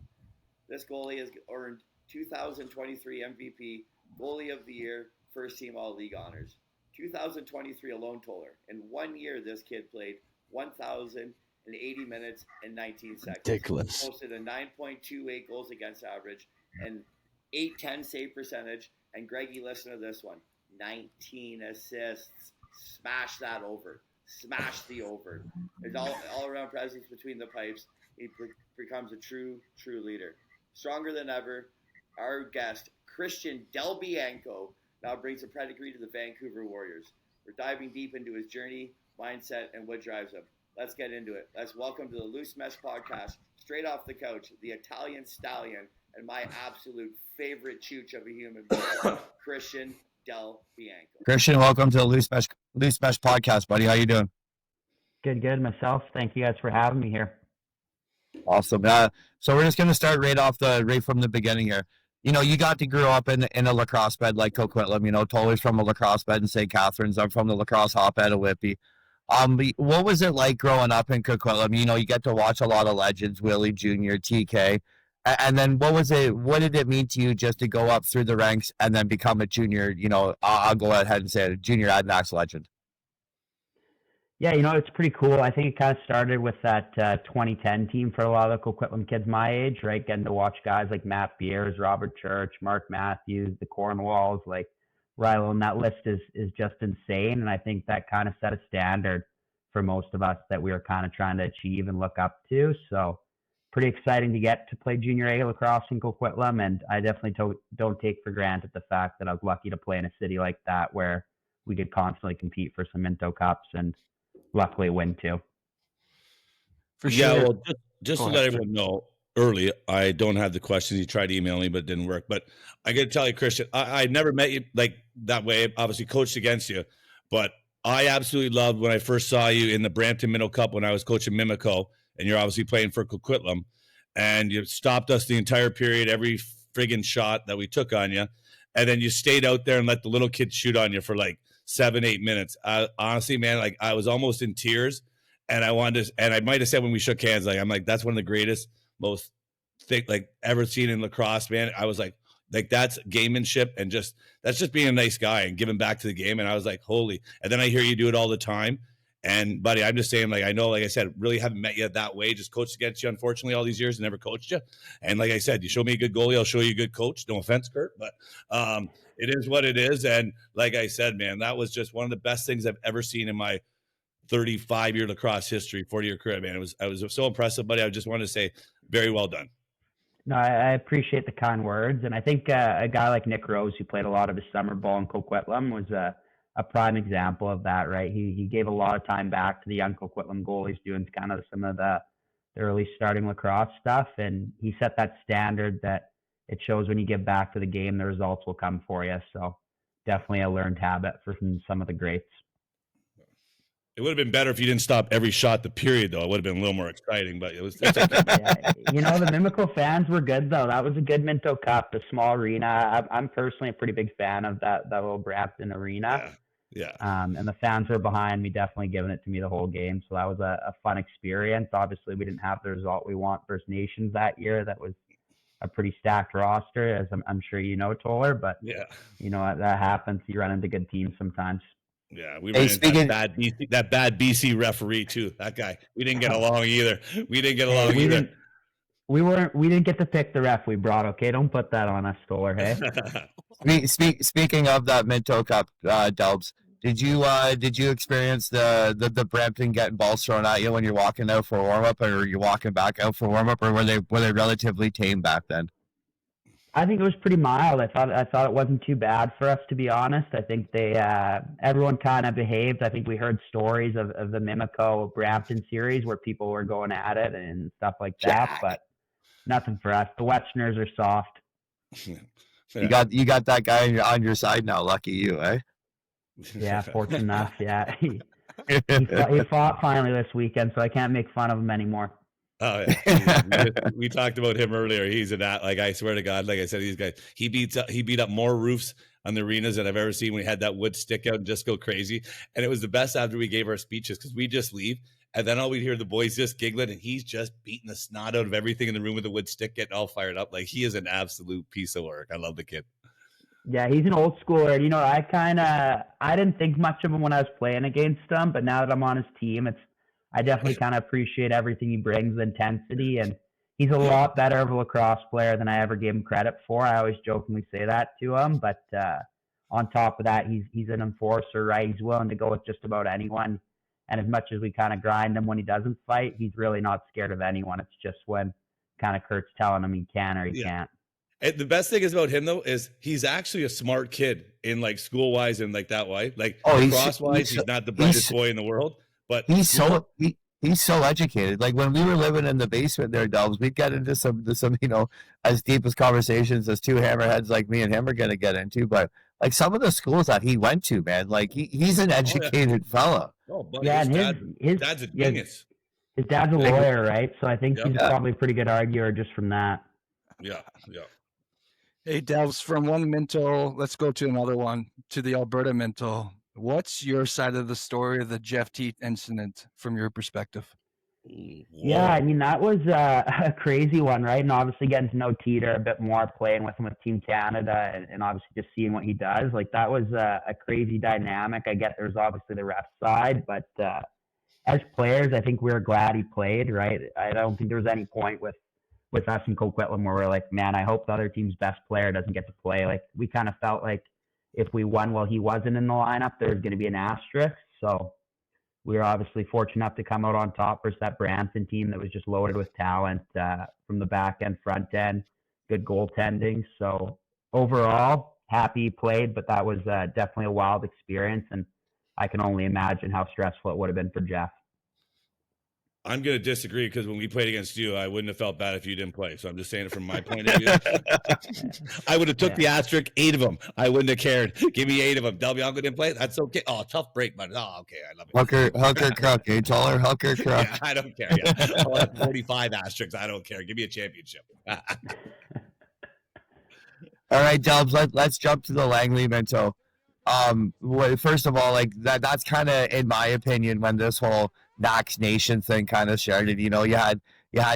This goalie has earned 2023 MVP, Goalie of the Year, First Team All-League honors. 2023 alone toller. In 1 year, this kid played 1,080 minutes and 19 seconds. Ridiculous. Posted a 9.28 goals against average and 810 save percentage. And Greggy, listen to this one. 19 assists. Smash that over. Smash the over. His all-around presence between the pipes. He becomes a true leader. Stronger than ever, our guest, Christian Del Bianco, now brings a pedigree to the Vancouver Warriors. We're diving deep into his journey, mindset, and what drives him. Let's get into it. Let's welcome to the Loose Mesh podcast, straight off the couch, the Italian stallion, and my absolute favorite chooch of a human being, Christian Del Bianco. Christian, welcome to the Loose Mesh podcast, buddy. How you doing? Good myself. Thank you guys for having me here. Awesome. So we're just going to start right from the beginning here. You got to grow up in a lacrosse bed like Coquitlam. Toller's from a lacrosse bed in St. Catharines. I'm from the lacrosse hotbed of Whitby. What was it like growing up in Coquitlam? You get to watch a lot of legends, Willie Jr., TK. And then what did it mean to you just to go up through the ranks and then become a junior, I'll go ahead and say it, a junior Admax legend? Yeah, it's pretty cool. I think it kind of started with that 2010 team for a lot of the Coquitlam kids my age, right? Getting to watch guys like Matt Beers, Robert Church, Mark Matthews, the Cornwalls, like Rilo, and that list is just insane. And I think that kind of set a standard for most of us that we were kind of trying to achieve and look up to. So pretty exciting to get to play junior A lacrosse in Coquitlam. And I definitely don't take for granted the fact that I was lucky to play in a city like that where we could constantly compete for some Minto Cups and luckily win too. For sure. Yeah, well, just to let everyone know early, I don't have the questions. You tried to email me, but it didn't work. But I got to tell you, Christian, I never met you like that way. Obviously coached against you, but I absolutely loved when I first saw you in the Brampton Minto Cup when I was coaching Mimico, and you're obviously playing for Coquitlam, and you stopped us the entire period, every friggin' shot that we took on you, and then you stayed out there and let the little kids shoot on you for like 7-8 minutes. Honestly, man, like I was almost in tears, and I wanted to, and I might have said when we shook hands, like I'm like, that's one of the greatest, most thick like ever seen in lacrosse, man. I was like that's gamemanship, and that's just being a nice guy and giving back to the game. And I was like, holy. And then I hear you do it all the time. And buddy, I'm just saying, like, I know, like I said, really haven't met you that way. Just coached against you, unfortunately, all these years and never coached you. And like I said, you show me a good goalie, I'll show you a good coach. No offense, Kurt, but it is what it is. And like I said, man, that was just one of the best things I've ever seen in my 35-year lacrosse history, 40-year career, man. I was so impressive, buddy. I just wanted to say, very well done. No, I appreciate the kind words. And I think a guy like Nick Rose, who played a lot of his summer ball in Coquitlam, was a prime example of that, right? He gave a lot of time back to the young Coquitlam goalies doing kind of some of the early starting lacrosse stuff. And he set that standard that it shows when you give back to the game, the results will come for you. So definitely a learned habit for some of the greats. It would have been better if you didn't stop every shot the period, though. It would have been a little more exciting, but it's okay. Yeah, you know, the Mimico fans were good, though. That was a good Minto Cup, the small arena. I'm personally a pretty big fan of that little Brampton arena. Yeah. And the fans were behind me, definitely giving it to me the whole game. So that was a fun experience. Obviously, we didn't have the result we want First Nations that year. That was a pretty stacked roster, as I'm sure you know, Toller. But, you know, that happens. You run into good teams sometimes. Yeah, we ran into that bad BC referee too. That guy, we didn't get along either. We didn't get to pick the ref we brought. Okay, don't put that on us, Stoller. Hey. Speaking of that Minto Cup, Delbs, did you experience the Brampton getting balls thrown at you when you're walking out for warm up, or you're walking back out for warm up, or were they relatively tame back then? I think it was pretty mild. I thought it wasn't too bad for us, to be honest. I think everyone kind of behaved. I think we heard stories of the Mimico Brampton series where people were going at it and stuff like that, but nothing for us. The Westerners are soft. You got that guy on your side now. Lucky you, eh? Yeah, fortunate enough. Yeah, he fought finally this weekend, so I can't make fun of him anymore. Oh, yeah. We talked about him earlier. He's an like, I swear to God, like I said, these guys, he beat up more roofs on the arenas than I've ever seen when he had that wood stick out and just go crazy. And it was the best after we gave our speeches, because we just leave and then all we'd hear the boys just giggling, and he's just beating the snot out of everything in the room with the wood stick, getting all fired up. Like, he is an absolute piece of work. I love the kid. Yeah, he's an old schooler. You know, I didn't think much of him when I was playing against him, but now that I'm on his team, I definitely kind of appreciate everything he brings, the intensity, and he's a lot better of a lacrosse player than I ever gave him credit for. I always jokingly say that to him, but on top of that, he's an enforcer, right? He's willing to go with just about anyone, and as much as we kind of grind him when he doesn't fight, he's really not scared of anyone. It's just when kind of Kurt's telling him he can or he can't. And the best thing is about him, though, is he's actually a smart kid in, like, school-wise and, like, that way. Like, cross-wise, he's not the brightest boy in the world. But he's so educated. Like, when we were living in the basement there, Delbs, we'd get into some, you know, as deep as conversations as two hammerheads like me and him are going to get into. But like some of the schools that he went to, man, like he's an educated fella. Oh, but yeah, his dad's a genius. His dad's a lawyer, right? So I think he's probably a pretty good arguer just from that. Yeah. Hey, Delbs, from one Minto, let's go to another one, to the Alberta Minto. What's your side of the story of the Jeff Teat incident from your perspective? Yeah, I mean, that was a crazy one, right? And obviously getting to know Teeter a bit more, playing with him with Team Canada, and obviously just seeing what he does. Like, that was a crazy dynamic. I get there's obviously the ref side, but as players, I think we were glad he played, right? I don't think there was any point with us in Coquitlam where we're like, man, I hope the other team's best player doesn't get to play. Like, we kind of felt like if we won while he wasn't in the lineup, there's going to be an asterisk. So we were obviously fortunate enough to come out on top versus that Brampton team that was just loaded with talent from the back end, front end, good goaltending. So overall, happy he played, but that was definitely a wild experience. And I can only imagine how stressful it would have been for Jeff. I'm going to disagree, because when we played against you, I wouldn't have felt bad if you didn't play. So I'm just saying it from my point of view. I would have took the asterisk, 8 of them. I wouldn't have cared. Give me 8 of them. Del Bianco didn't play. That's okay. Oh, tough break, but okay, I love it. Hooker Crook, Taller Hooker Crook. Yeah, I don't care. Yeah. I'll have 45 asterisks. I don't care. Give me a championship. All right, Delbs, let's jump to the Langley Minto. First of all, like that's kind of, in my opinion, when this whole Nax Nation thing kind of started. You know, you had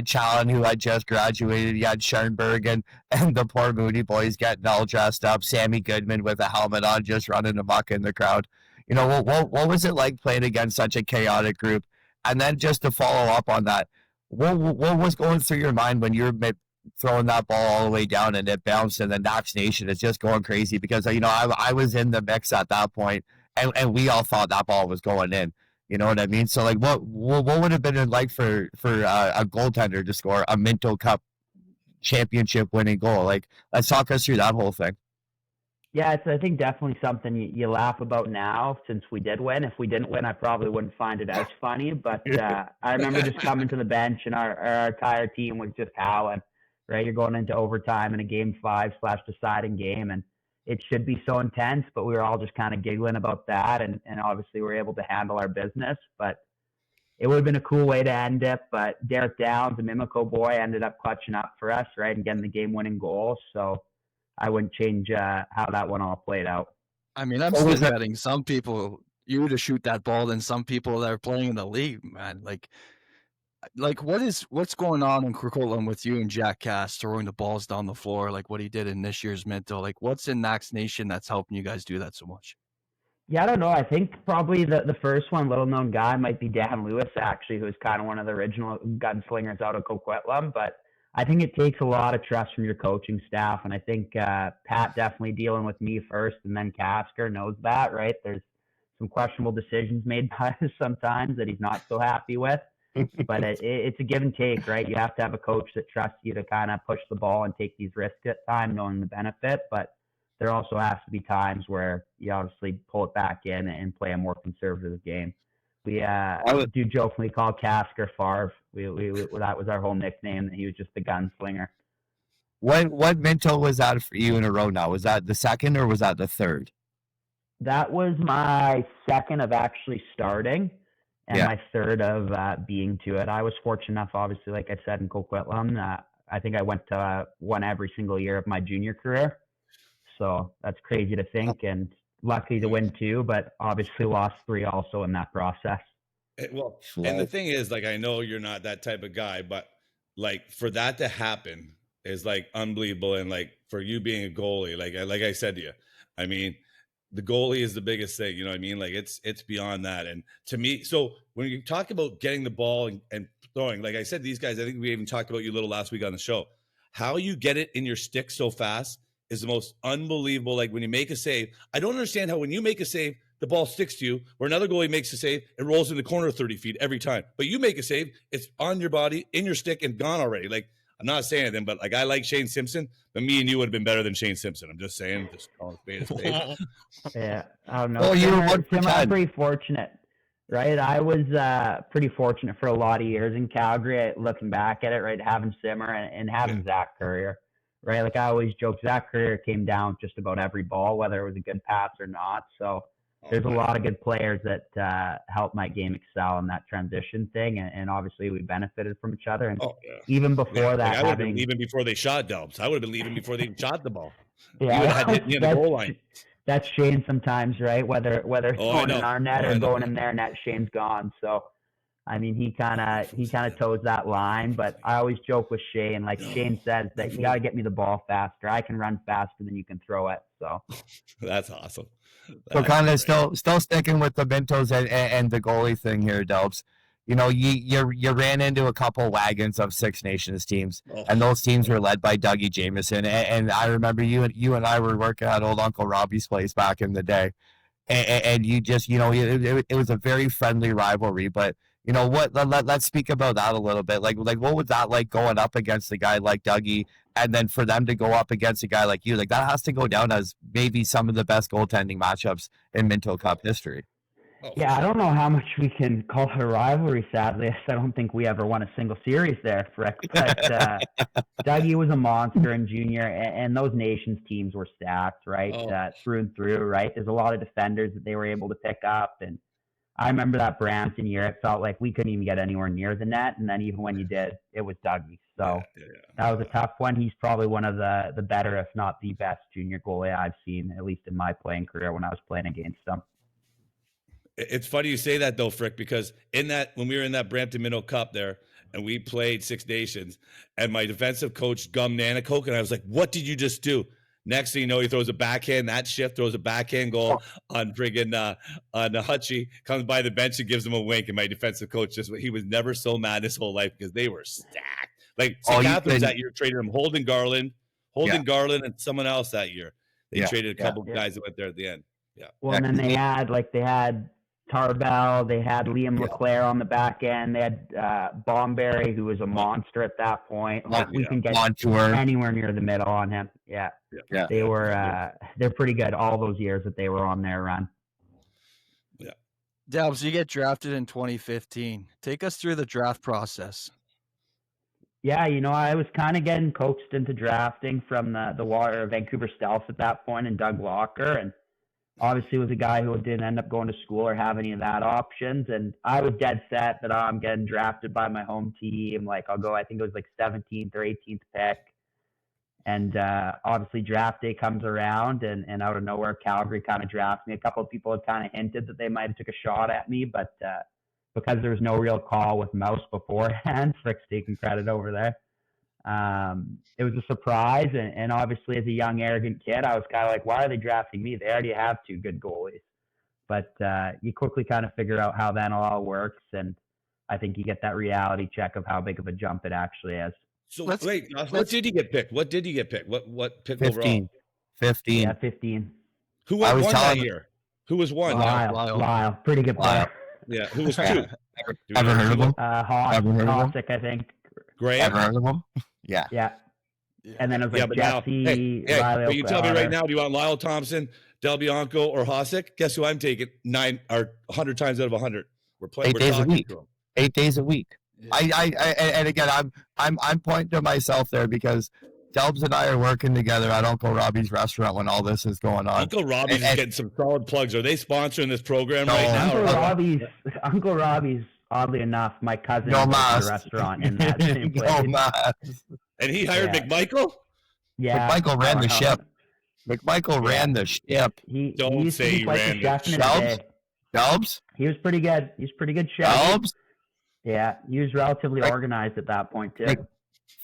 Challen, who had just graduated. You had Schoenberg and the poor Moody boys getting all dressed up. Sammy Goodman with a helmet on, just running amok in the crowd. You know, what was it like playing against such a chaotic group? And then just to follow up on that, what was going through your mind when you were throwing that ball all the way down and it bounced, and the Nax Nation is just going crazy? Because, you know, I was in the mix at that point, and we all thought that ball was going in. You know what I mean? So, like, what would have been like for a goaltender to score a Minto Cup championship winning goal. Like, let's talk us through that whole thing. Yeah, it's, I think, definitely something you laugh about now since we did win. If we didn't win, I probably wouldn't find it as funny. But I remember just coming to the bench and our entire team was just howling, right? You're going into overtime in a game 5/deciding game, and it should be so intense, but we were all just kind of giggling about that. And obviously we were able to handle our business, but it would have been a cool way to end it. But Derek Downs, the Mimico boy, ended up clutching up for us, right, and getting the game-winning goal. So I wouldn't change how that one all played out. I mean, I'm still betting some people you to shoot that ball than some people that are playing in the league, man. Like what's going on in Coquitlam with you and Jack Cass throwing the balls down the floor like what he did in this year's Minto? Like, what's in Nax Nation that's helping you guys do that so much? Yeah, I don't know. I think probably the first one, little known guy, might be Dan Lewis, actually, who's kind of one of the original gunslingers out of Coquitlam. But I think it takes a lot of trust from your coaching staff. And I think Pat definitely dealing with me first, and then Kasker knows that, right? There's some questionable decisions made by us sometimes that he's not so happy with. But it's a give and take, right? You have to have a coach that trusts you to kind of push the ball and take these risks at time, knowing the benefit. But there also has to be times where you obviously pull it back in and play a more conservative game. We do jokingly call Kasker Favre. That was our whole nickname. He was just the gunslinger. What Minto was that for you in a row now? Was that the second or was that the third? That was my second of actually starting and my third of being to it. I was fortunate enough, obviously, like I said, in Coquitlam. I think I went to one every single year of my junior career. So that's crazy to think, and lucky to win 2, but obviously lost 3 also in that process. Well, and the thing is, like, I know you're not that type of guy, but like for that to happen is like unbelievable. And like for you being a goalie, like I said to you, I mean, the goalie is the biggest thing, you know what I mean? Like it's beyond that. And to me, so when you talk about getting the ball and throwing, like I said, these guys, I think we even talked about you a little last week on the show, how you get it in your stick so fast is the most unbelievable. Like when you make a save, I don't understand how when you make a save, the ball sticks to you, where another goalie makes a save, it rolls in the corner 30 feet every time. But you make a save, it's on your body, in your stick, and gone already. Like, I'm not saying anything, but like I like Shane Simpson, but me and you would have been better than Shane Simpson. I'm just saying, just calling a spade. Yeah, I don't know. Oh, you were pretty fortunate, right? I was pretty fortunate for a lot of years in Calgary, looking back at it, right? Having Simmer and having Zach Courier. Right, like I always joke, Zach Courier came down just about every ball, whether it was a good pass or not. So there's a lot of good players that helped my game excel in that transition thing, and obviously we benefited from each other. And even before that, like I would have been leaving before they shot Delbs. I would have been leaving before they even shot the ball. Yeah, you would have had hit me in the goal line. That's Shane sometimes, right? Whether it's going in our net or going in their net, Shane's gone. So. I mean, he kind of toes that line, but I always joke with Shane. Like Shane says that you got to get me the ball faster. I can run faster than you can throw it. So that's awesome. So kind of still sticking with the Mintos and the goalie thing here, Delbs. You know, you ran into a couple wagons of Six Nations teams, and those teams were led by Dougie Jameson. And I remember you and I were working at old Uncle Robbie's place back in the day, and you just, you know, it was a very friendly rivalry, but. You know what? Let's speak about that a little bit. Like what was that like going up against a guy like Dougie, and then for them to go up against a guy like you? Like that has to go down as maybe some of the best goaltending matchups in Minto Cup history. Yeah, I don't know how much we can call it a rivalry. Sadly, I don't think we ever won a single series there, Frick. But Dougie was a monster in junior, and those Nations teams were stacked, right, through and through. Right, there's a lot of defenders that they were able to pick up, and I remember that Brampton year. It felt like we couldn't even get anywhere near the net, and then even when you did, it was Dougie. So that was a tough one. He's probably one of the better, if not the best, junior goalie I've seen, at least in my playing career when I was playing against him. It's funny you say that though, Frick, because when we were in that Brampton Minto Cup there, and we played Six Nations, and my defensive coach gummed Nanacoke, and I was like, "What did you just do?" Next thing you know, he throws a backhand. That shift throws a backhand goal on friggin' on Hutchie, comes by the bench and gives him a wink. And my defensive coach he was never so mad his whole life because they were stacked. Like St. Catherine's that year traded him Holden Garland, and someone else that year. They traded a couple guys that went there at the end. Yeah. Well, and then they had Tarbell. They had Liam LeClaire on the back end. They had Bomberry, who was a monster at that point. Like, we can get anywhere near the middle on him. Yeah. They were they're pretty good all those years that they were on their run. Yeah. Delbs, you get drafted in 2015. Take us through the draft process. Yeah, I was kind of getting coaxed into drafting from the Vancouver Stealths at that point, and Doug Walker, and obviously was a guy who didn't end up going to school or have any of that options. And I was dead set that I'm getting drafted by my home team. Like, I'll go, I think it was like 17th or 18th pick. And obviously draft day comes around, and out of nowhere, Calgary kind of drafts me. A couple of people had kind of hinted that they might have took a shot at me, but because there was no real call with Mouse beforehand, Frick's taking credit over there. It was a surprise, and obviously as a young, arrogant kid, I was kind of like, why are they drafting me? They already have two good goalies. But you quickly kind of figure out how that all works, and I think you get that reality check of how big of a jump it actually is. So what did you get picked? What pick 15. overall? 15. Yeah, 15. Who won that year? Who was one? Lyle. Pretty good player. Yeah, who was two? Ever heard of him? Hosick, I think. Graham? Ever heard of him? Yeah. And then it was like Jesse, now, Riley. But you tell me right now, do you want Lyle Thompson, Del Bianco, or Hosick? Guess who I'm taking? 100 times out of 100. We're playing 8 days a week. 8 days a week. Yeah. And again, I'm pointing to myself there because Delbs and I are working together at Uncle Robbie's restaurant when all this is going on. Uncle Robbie's is getting some solid plugs. Are they sponsoring this program right now? Uncle Robbie's, oddly enough, my cousin owns a restaurant in that same place. And he hired McMichael? Yeah. McMichael ran the ship. McMichael ran the ship. Don't say he ran the ship. Delbs? He was pretty good. He's pretty good chef. Delbs? Yeah, he was relatively organized at that point, too.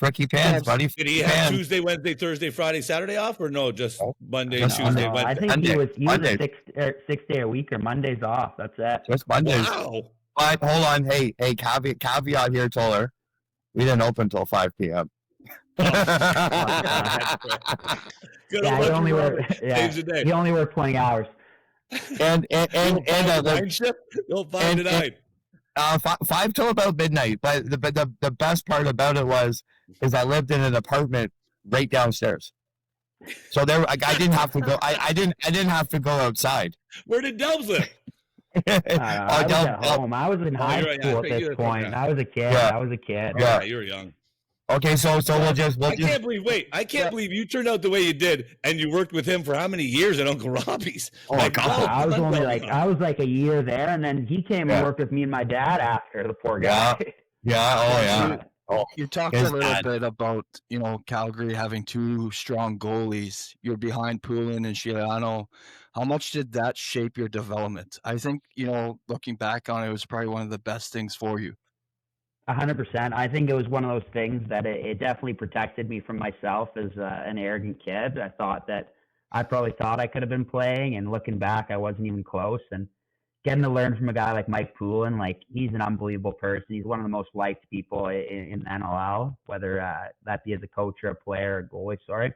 Fricky pants, buddy. Did he have Tuesday, Wednesday, Thursday, Friday, Saturday off, or no? Just Monday, Tuesday, Wednesday. I think he was a 6 day a week, or Mondays off. That's it. Just Mondays. Wow. But hold on, hey, caveat here, Toller. We didn't open until 5 p.m. He only worked 20 hours. And You'll find tonight. 5 till about midnight. But the best part about it is I lived in an apartment right downstairs. So there, I didn't have to go. I didn't have to go outside. Where did Delbs live? I was at home. I was in high school at this point. I was a kid. Yeah, you were young. Okay, so we'll just. I can't believe you turned out the way you did, and you worked with him for how many years at Uncle Robbie's? Oh my God! I was like a year there, and then he came and worked with me and my dad after. The poor guy. You talked a little bit about Calgary having two strong goalies. You're behind Poulin and Giuliano. How much did that shape your development? I think looking back on it, it was probably one of the best things for you. 100%. I think it was one of those things that it definitely protected me from myself as an arrogant kid. I probably thought I could have been playing, and looking back, I wasn't even close. And getting to learn from a guy like Mike Poulin, like, he's an unbelievable person. He's one of the most liked people in NLL, whether that be as a coach or a player or goalie, sorry.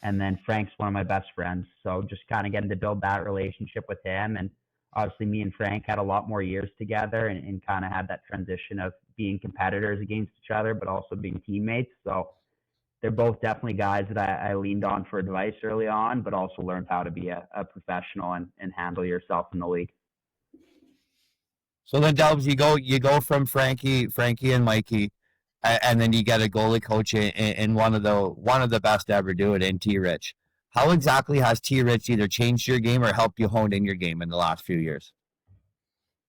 And then Frank's one of my best friends. So just kind of getting to build that relationship with him. And obviously me and Frank had a lot more years together and kind of had that transition of being competitors against each other, but also being teammates. So they're both definitely guys that I leaned on for advice early on, but also learned how to be a professional and handle yourself in the league. So then, Delbs, you go from Frankie and Mikey, and then you get a goalie coach in one of the best to ever do it in T. Rich. How exactly has T. Rich either changed your game or helped you hone in your game in the last few years?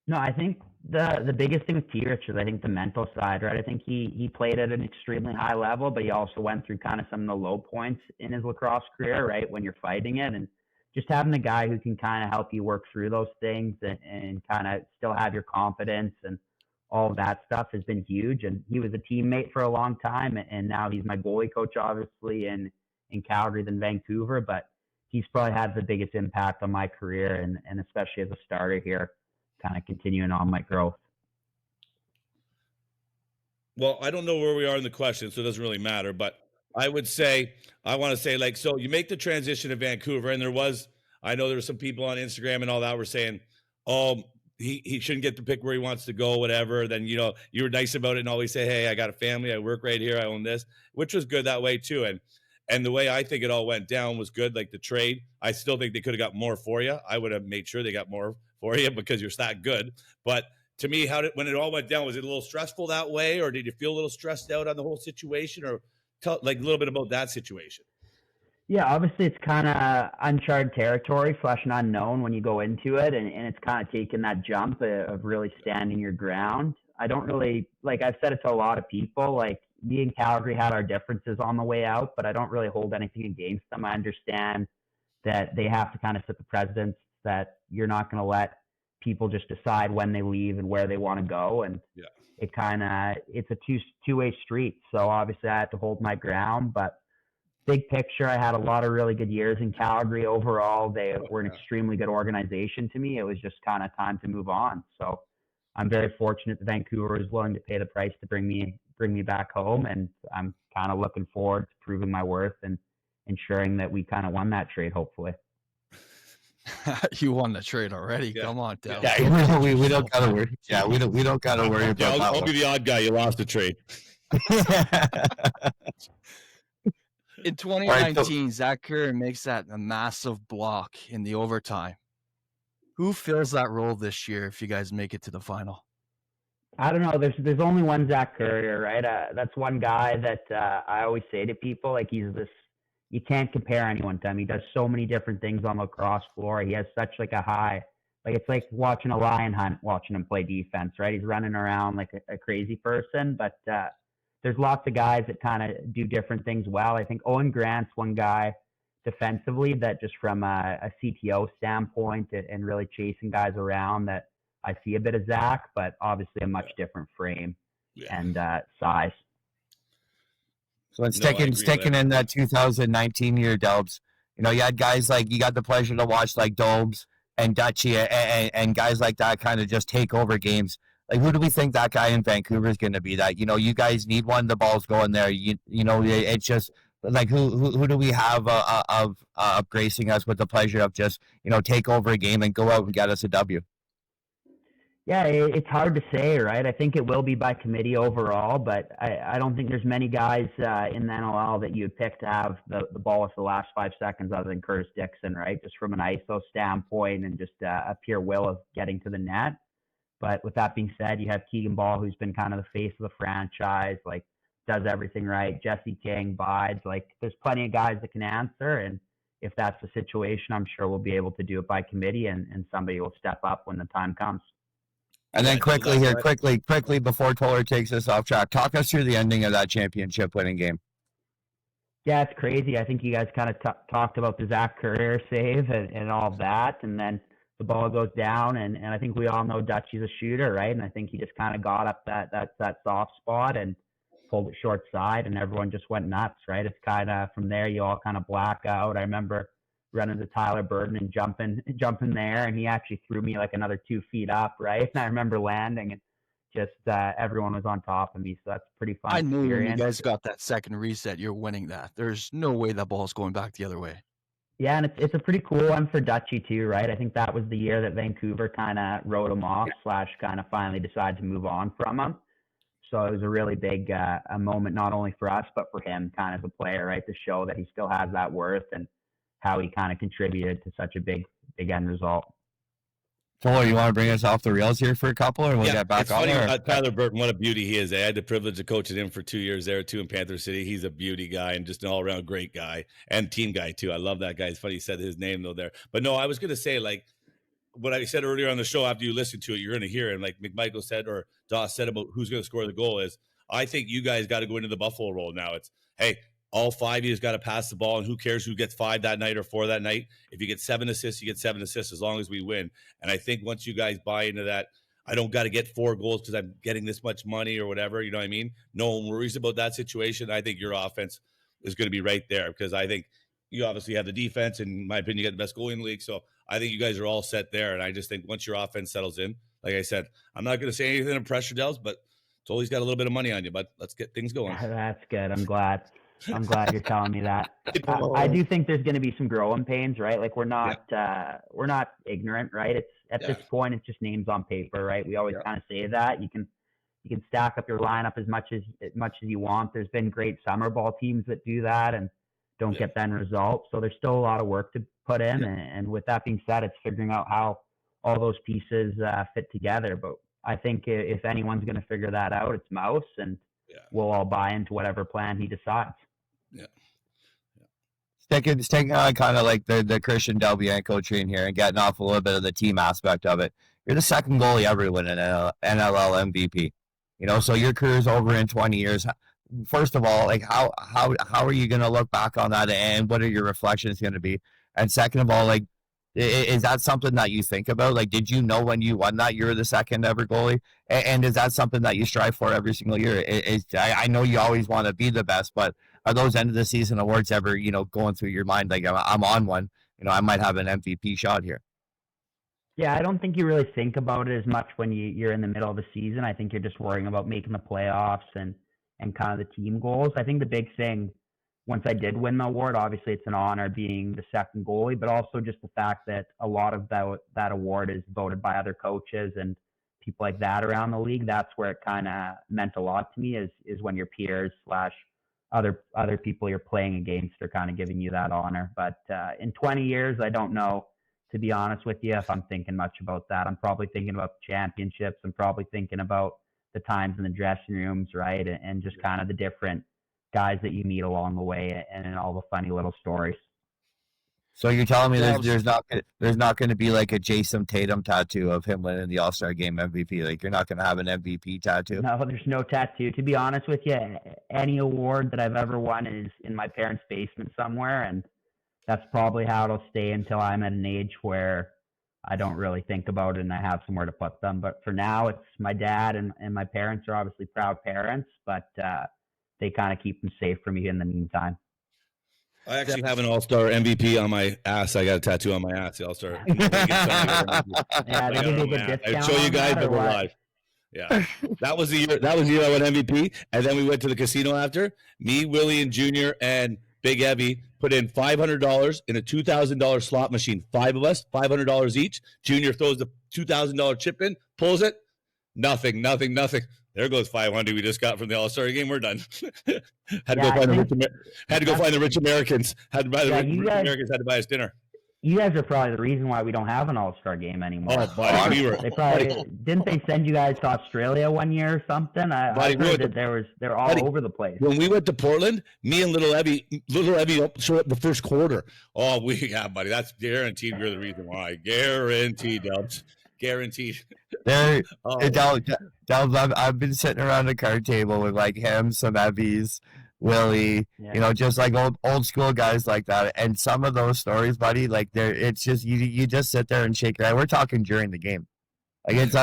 No, I think the biggest thing with T. Rich is I think the mental side, right? I think he played at an extremely high level, but he also went through kind of some of the low points in his lacrosse career, right? When you're fighting it, and just having a guy who can kind of help you work through those things and kind of still have your confidence and all of that stuff has been huge. And he was a teammate for a long time, and now he's my goalie coach, obviously, in Calgary than Vancouver, but he's probably had the biggest impact on my career and especially as a starter here, kind of continuing on my growth. Well, I don't know where we are in the question, so it doesn't really matter, but I want to say, like, so you make the transition to Vancouver, and I know there were some people on Instagram and all that were saying, oh, he shouldn't get to pick where he wants to go, whatever. Then, you know, you were nice about it and always say, hey, I got a family. I work right here. I own this, which was good that way too. And the way I think it all went down was good. Like the trade, I still think they could have got more for you. I would have made sure they got more for you because you're that good. But to me, when it all went down, was it a little stressful that way, or did you feel a little stressed out on the whole situation, or tell like a little bit about that situation? Yeah, obviously it's kind of uncharted territory, / unknown when you go into it, and it's kind of taking that jump of really standing your ground. I don't really, like I've said it to a lot of people, like me and Calgary had our differences on the way out, but I don't really hold anything against them. I understand that they have to kind of set the precedence that you're not going to let people just decide when they leave and where they want to go. And it's a two-way street. So obviously I had to hold my ground, but big picture, I had a lot of really good years in Calgary overall. They were an extremely good organization to me. It was just kind of time to move on. So I'm very fortunate that Vancouver is willing to pay the price to bring me back home. And I'm kind of looking forward to proving my worth and ensuring that we kind of won that trade, hopefully. You won the trade already. Yeah. Come on, Delbs. Yeah, we don't gotta worry. Yeah, we don't gotta worry about that. I'll be the odd guy. You lost the trade. In 2019, Zach Curry makes that a massive block in the overtime. Who fills that role this year if you guys make it to the final? I don't know. There's only one Zach Currier, right? That's one guy that I always say to people, like he's this. You can't compare anyone to him. He does so many different things on the lacrosse floor. He has such like a high, like it's like watching a lion hunt, watching him play defense, right? He's running around like a crazy person, but there's lots of guys that kind of do different things well. I think Owen Grant's one guy defensively that just from a CTO standpoint and really chasing guys around that I see a bit of Zach, but obviously a much different frame and size. So it's sticking in that 2019 year, Delbs. You know, you had guys like, you got the pleasure to watch like Delbs and Dutchy and guys like that kind of just take over games. Like, who do we think that guy in Vancouver is going to be? That, you know, you guys need one, the ball's going there. You know, it's just like, who do we have of gracing us with the pleasure of just, you know, take over a game and go out and get us a W? Yeah, it's hard to say, right? I think it will be by committee overall, but I don't think there's many guys in the NLL that you would pick to have the ball with the last 5 seconds other than Curtis Dixon, right? Just from an ISO standpoint and just a pure will of getting to the net. But with that being said, you have Keegan Ball, who's been kind of the face of the franchise, like does everything right. Jesse King, Bides, like there's plenty of guys that can answer. And if that's the situation, I'm sure we'll be able to do it by committee and somebody will step up when the time comes. And then quickly before Toller takes us off track, talk us through the ending of that championship winning game. Yeah, it's crazy. I think you guys kind of talked about the Zach Currier save and all of that. And then the ball goes down, and I think we all know Dutchy's a shooter, right? And I think he just kind of got up that soft spot and pulled it short side, and everyone just went nuts, right? It's kind of from there you all kind of black out. I remember running to Tyler Burton and jumping there, and he actually threw me like another 2 feet up, right? And I remember landing, and just everyone was on top of me, so that's pretty fun. I knew when you guys got that second reset, you're winning that. There's no way that ball's going back the other way. Yeah, and it's a pretty cool one for Dutchy too, right? I think that was the year that Vancouver kind of wrote him off / kind of finally decided to move on from him. So it was a really big a moment, not only for us, but for him kind of as a player, right? To show that he still has that worth and how he kind of contributed to such a big end result. Fuller, you want to bring us off the rails here for a couple, or we'll get back on there? Tyler Burton, what a beauty he is. I had the privilege of coaching him for 2 years there, too, in Panther City. He's a beauty guy and just an all-around great guy and team guy, too. I love that guy. It's funny you said his name, though, there. But, no, I was going to say, like, what I said earlier on the show, after you listen to it, you're going to hear it. And like McMichael said, or Doss said about who's going to score the goal is, I think you guys got to go into the Buffalo role now. It's, hey, all 5 of you got to pass the ball, and who cares who gets 5 that night or 4 that night? If you get 7 assists, you get 7 assists as long as we win. And I think once you guys buy into that, I don't got to get 4 goals because I'm getting this much money or whatever, you know what I mean? No one worries about that situation. I think your offense is going to be right there because I think you obviously have the defense, and in my opinion, you got the best goalie in the league. So I think you guys are all set there. And I just think once your offense settles in, like I said, I'm not going to say anything to pressure Delbs, but Tolly's got a little bit of money on you, but let's get things going. That's good. I'm glad. I'm glad you're telling me that. I do think there's going to be some growing pains, right? Like we're not ignorant, right? It's at this point, it's just names on paper, right? We always kind of say that you can stack up your lineup as much as you want. There's been great summer ball teams that do that and don't get that result. So there's still a lot of work to put in. And with that being said, it's figuring out how all those pieces fit together. But I think if anyone's going to figure that out, it's Mouse, and we'll all buy into whatever plan he decides. Sticking on kind of like the Christian Del Bianco train here and getting off a little bit of the team aspect of it. You're the second goalie ever win an NLL MVP. So your career's over in 20 years. First of all, like how are you going to look back on that, and what are your reflections going to be? And second of all, like, is that something that you think about? Like, did you know when you won that you were the second ever goalie? And is that something that you strive for every single year? I know you always want to be the best, but are those end of the season awards ever, going through your mind? Like, I'm on one, I might have an MVP shot here. Yeah, I don't think you really think about it as much when you're in the middle of the season. I think you're just worrying about making the playoffs and kind of the team goals. I think the big thing, once I did win the award, obviously it's an honor being the second goalie, but also just the fact that a lot of that award is voted by other coaches and people like that around the league. That's where it kind of meant a lot to me is when your peers / other people you're playing against are kind of giving you that honor. But in 20 years, I don't know, to be honest with you, if I'm thinking much about that. I'm probably thinking about the championships. I'm probably thinking about the times in the dressing rooms, right? And just kind of the different guys that you meet along the way and all the funny little stories. So you're telling me there's not going to be like a Jason Tatum tattoo of him winning the All-Star Game MVP? Like, you're not going to have an MVP tattoo? No, there's no tattoo. To be honest with you, any award that I've ever won is in my parents' basement somewhere, and that's probably how it'll stay until I'm at an age where I don't really think about it and I have somewhere to put them. But for now, it's my dad and my parents are obviously proud parents, but they kind of keep them safe for me in the meantime. I actually have an All-Star MVP on my ass. I got a tattoo on my ass. The All-Star. Yeah, they give you a good discount. I'd show you guys that we're live. Yeah, that was the year. That was the year I won MVP, and then we went to the casino after. Me, Willie, and Junior, and Big Evie put in $500 in a $2,000 slot machine. 5 of us, $500 each. Junior throws the $2,000 chip in, pulls it. Nothing. There goes 500 we just got from the All-Star game. We're done. Had to go find the rich Americans. Had to buy the rich Americans. Had to buy us dinner. You guys are probably the reason why we don't have an All-Star game anymore. Oh, buddy, didn't they send you guys to Australia one year or something? I heard that they're all over the place. When we went to Portland, me and little Evie showed up the first quarter. Oh, buddy, that's guaranteed. You're the reason why. Guaranteed, Delbs. Guaranteed. Delbs, I've been sitting around the card table with like him, some Evies, Willie, just like old school guys like that. And some of those stories, buddy, like it's just you just sit there and shake your head. We're talking during the game, like it's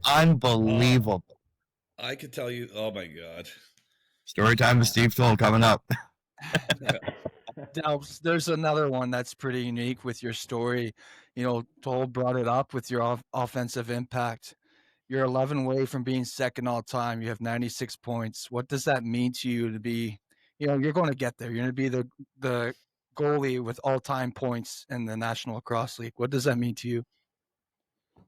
unbelievable. I could tell you. Oh my God. Story time with Steve Toll coming up. Delbs, there's another one that's pretty unique with your story. Toll brought it up with your offensive impact. You're 11 away from being second all time. You have 96 points. What does that mean to you to be, you're going to get there. You're going to be the goalie with all-time points in the National Lacrosse League. What does that mean to you?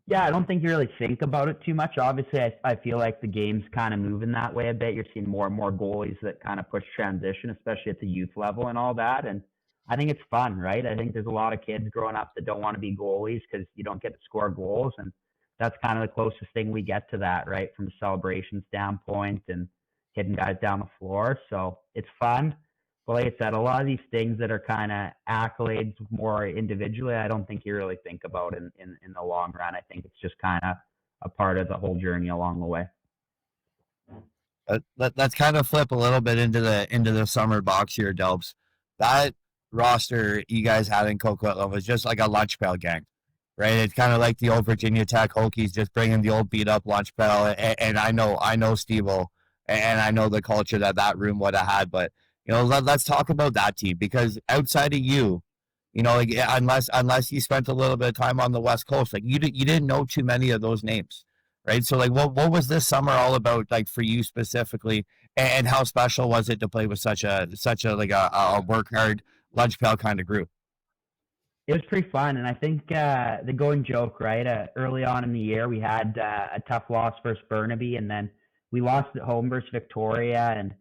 Yeah, I don't think you really think about it too much. Obviously, I feel like the game's kind of moving that way a bit. You're seeing more and more goalies that kind of push transition, especially at the youth level and all that. And I think it's fun, right? I think there's a lot of kids growing up that don't want to be goalies because you don't get to score goals. And that's kind of the closest thing we get to that, right? From a celebration standpoint and hitting guys down the floor. So it's fun. But like I said, a lot of these things that are kind of accolades more individually, I don't think you really think about in the long run. I think it's just kind of a part of the whole journey along the way. Let's kind of flip a little bit into the summer box here, Delbs. That roster you guys had in Coquitlam was just like a lunch pail gang, right? It's kind of like the old Virginia Tech Hokies just bringing the old beat up lunch pail. And I know Steve-O, and I know the culture that room would have had, but let's talk about that team, because outside of you, like, unless you spent a little bit of time on the West Coast, like you didn't know too many of those names. right? So like, what was this summer all about, like for you specifically, and how special was it to play with such a like a work hard lunch pail kind of group? It was pretty fun, and I think the going joke, right? Early on in the year, we had a tough loss versus Burnaby, and then we lost at home versus Victoria. And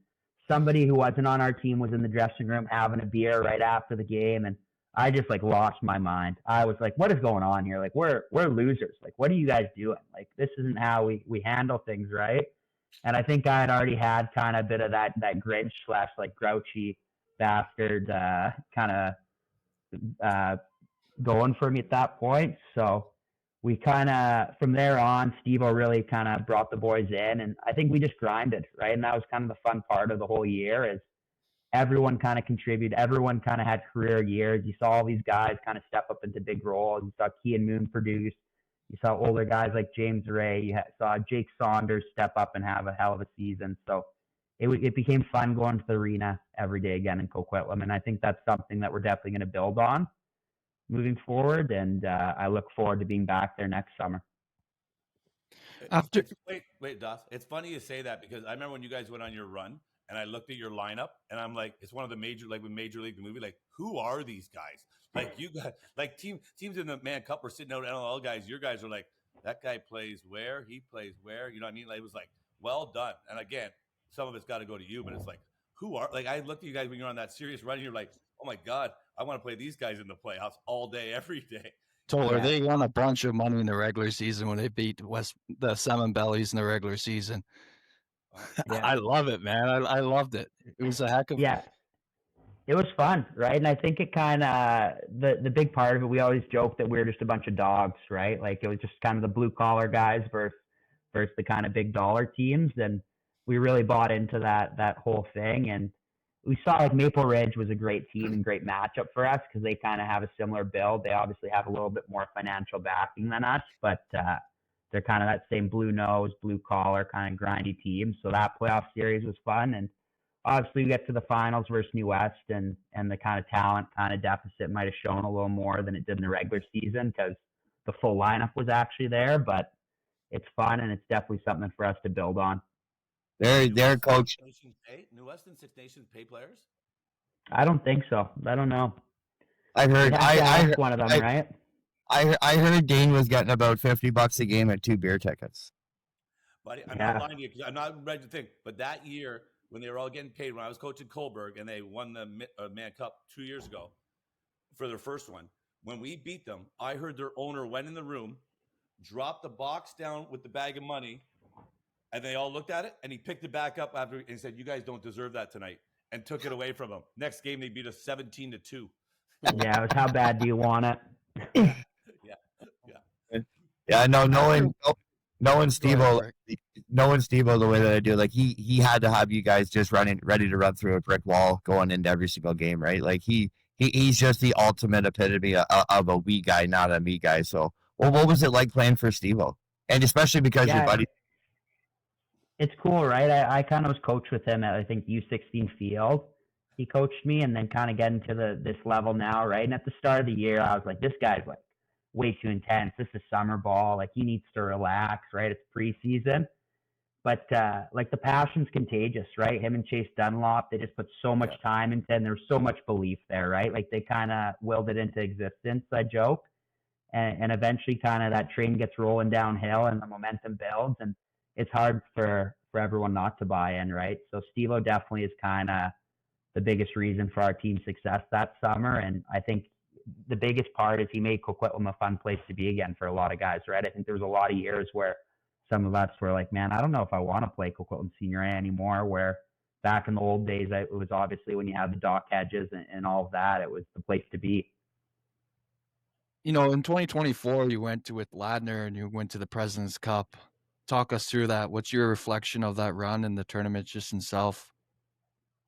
somebody who wasn't on our team was in the dressing room having a beer right after the game, and I just like lost my mind. I was like, "What is going on here? Like, we're losers. Like, what are you guys doing? Like, this isn't how we handle things, right?" And I think I had already had kind of a bit of that Grinch / like grouchy bastard kind of going for me at that point. So we kind of, from there on, Steve-O really kind of brought the boys in, and I think we just grinded, right? And that was kind of the fun part of the whole year is everyone kind of contributed. Everyone kind of had career years. You saw all these guys kind of step up into big roles. You saw Kean Moon produce. You saw older guys like James Ray. You saw Jake Saunders step up and have a hell of a season. So it became fun going to the arena every day again in Coquitlam. And I think that's something that we're definitely going to build on moving forward, and I look forward to being back there next summer. Wait, Doss. It's funny you say that because I remember when you guys went on your run, and I looked at your lineup, and I'm like, it's one of the major, like with Major League the movie, like who are these guys? Like you got like teams in the Man Cup were sitting out NLL guys. Your guys are like, that guy plays where, he plays where. You know what I mean? Like it was like, well done. And again, some of it's got to go to you, but it's like, who are, like I looked at you guys when you're on that serious run, and you're like, oh my God, I want to play these guys in the playoffs all day, every day. Toller, they won a bunch of money in the regular season when they beat the Salmon Bellies in the regular season. Yeah. I love it, man. I loved it. It was a heck of it was fun, right? And I think it kind of the big part of it. We always joke that we're just a bunch of dogs, right? Like it was just kind of the blue collar guys versus the kind of big dollar teams, and we really bought into that whole thing. And we saw like Maple Ridge was a great team and great matchup for us because they kind of have a similar build. They obviously have a little bit more financial backing than us, but they're kind of that same blue nose, blue collar kind of grindy team. So that playoff series was fun. And obviously we get to the finals versus New West, and the kind of talent kind of deficit might have shown a little more than it did in the regular season because the full lineup was actually there. But it's fun, and it's definitely something for us to build on. Their coach. New West and Six Nations pay players? I don't think so. I don't know. I heard. I heard one of them, right? I heard Dane was getting about $50 a game at 2 beer tickets. Buddy, I'm not lying to you because I'm not ready to think. But that year, when they were all getting paid, when I was coaching Coburg and they won the Man Cup 2 years ago for their first one, when we beat them, I heard their owner went in the room, dropped the box down with the bag of money. And they all looked at it, and he picked it back up after and said, "You guys don't deserve that tonight," and took it away from them. Next game, they beat us 17-2. Yeah, it was how bad do you want it? Yeah. Knowing Steve-O the way that I do, like he had to have you guys just ready to run through a brick wall going into every single game, right? Like he's just the ultimate epitome of a we guy, not a me guy. So, well, what was it like playing for Steve-O, and especially because your buddy. It's cool, right? I kind of was coached with him at, I think, U16 field. He coached me, and then kind of getting to this level now, right? And at the start of the year, I was like, this guy's like way too intense. This is summer ball. Like he needs to relax, right? It's preseason. But like the passion's contagious, right? Him and Chase Dunlop, they just put so much time into it, and there's so much belief there, right? Like they kind of willed it into existence, I joke. And eventually kind of that train gets rolling downhill and the momentum builds, and it's hard for everyone not to buy in, right? So Steve-O definitely is kind of the biggest reason for our team's success that summer. And I think the biggest part is he made Coquitlam a fun place to be again for a lot of guys, right? I think there was a lot of years where some of us were like, man, I don't know if I want to play Coquitlam Senior A anymore, where back in the old days, it was obviously when you had the dock hedges and all of that, it was the place to be. You know, in 2024, you went to with Ladner and you went to the President's Cup. Talk us through that. What's your reflection of that run and the tournament just itself?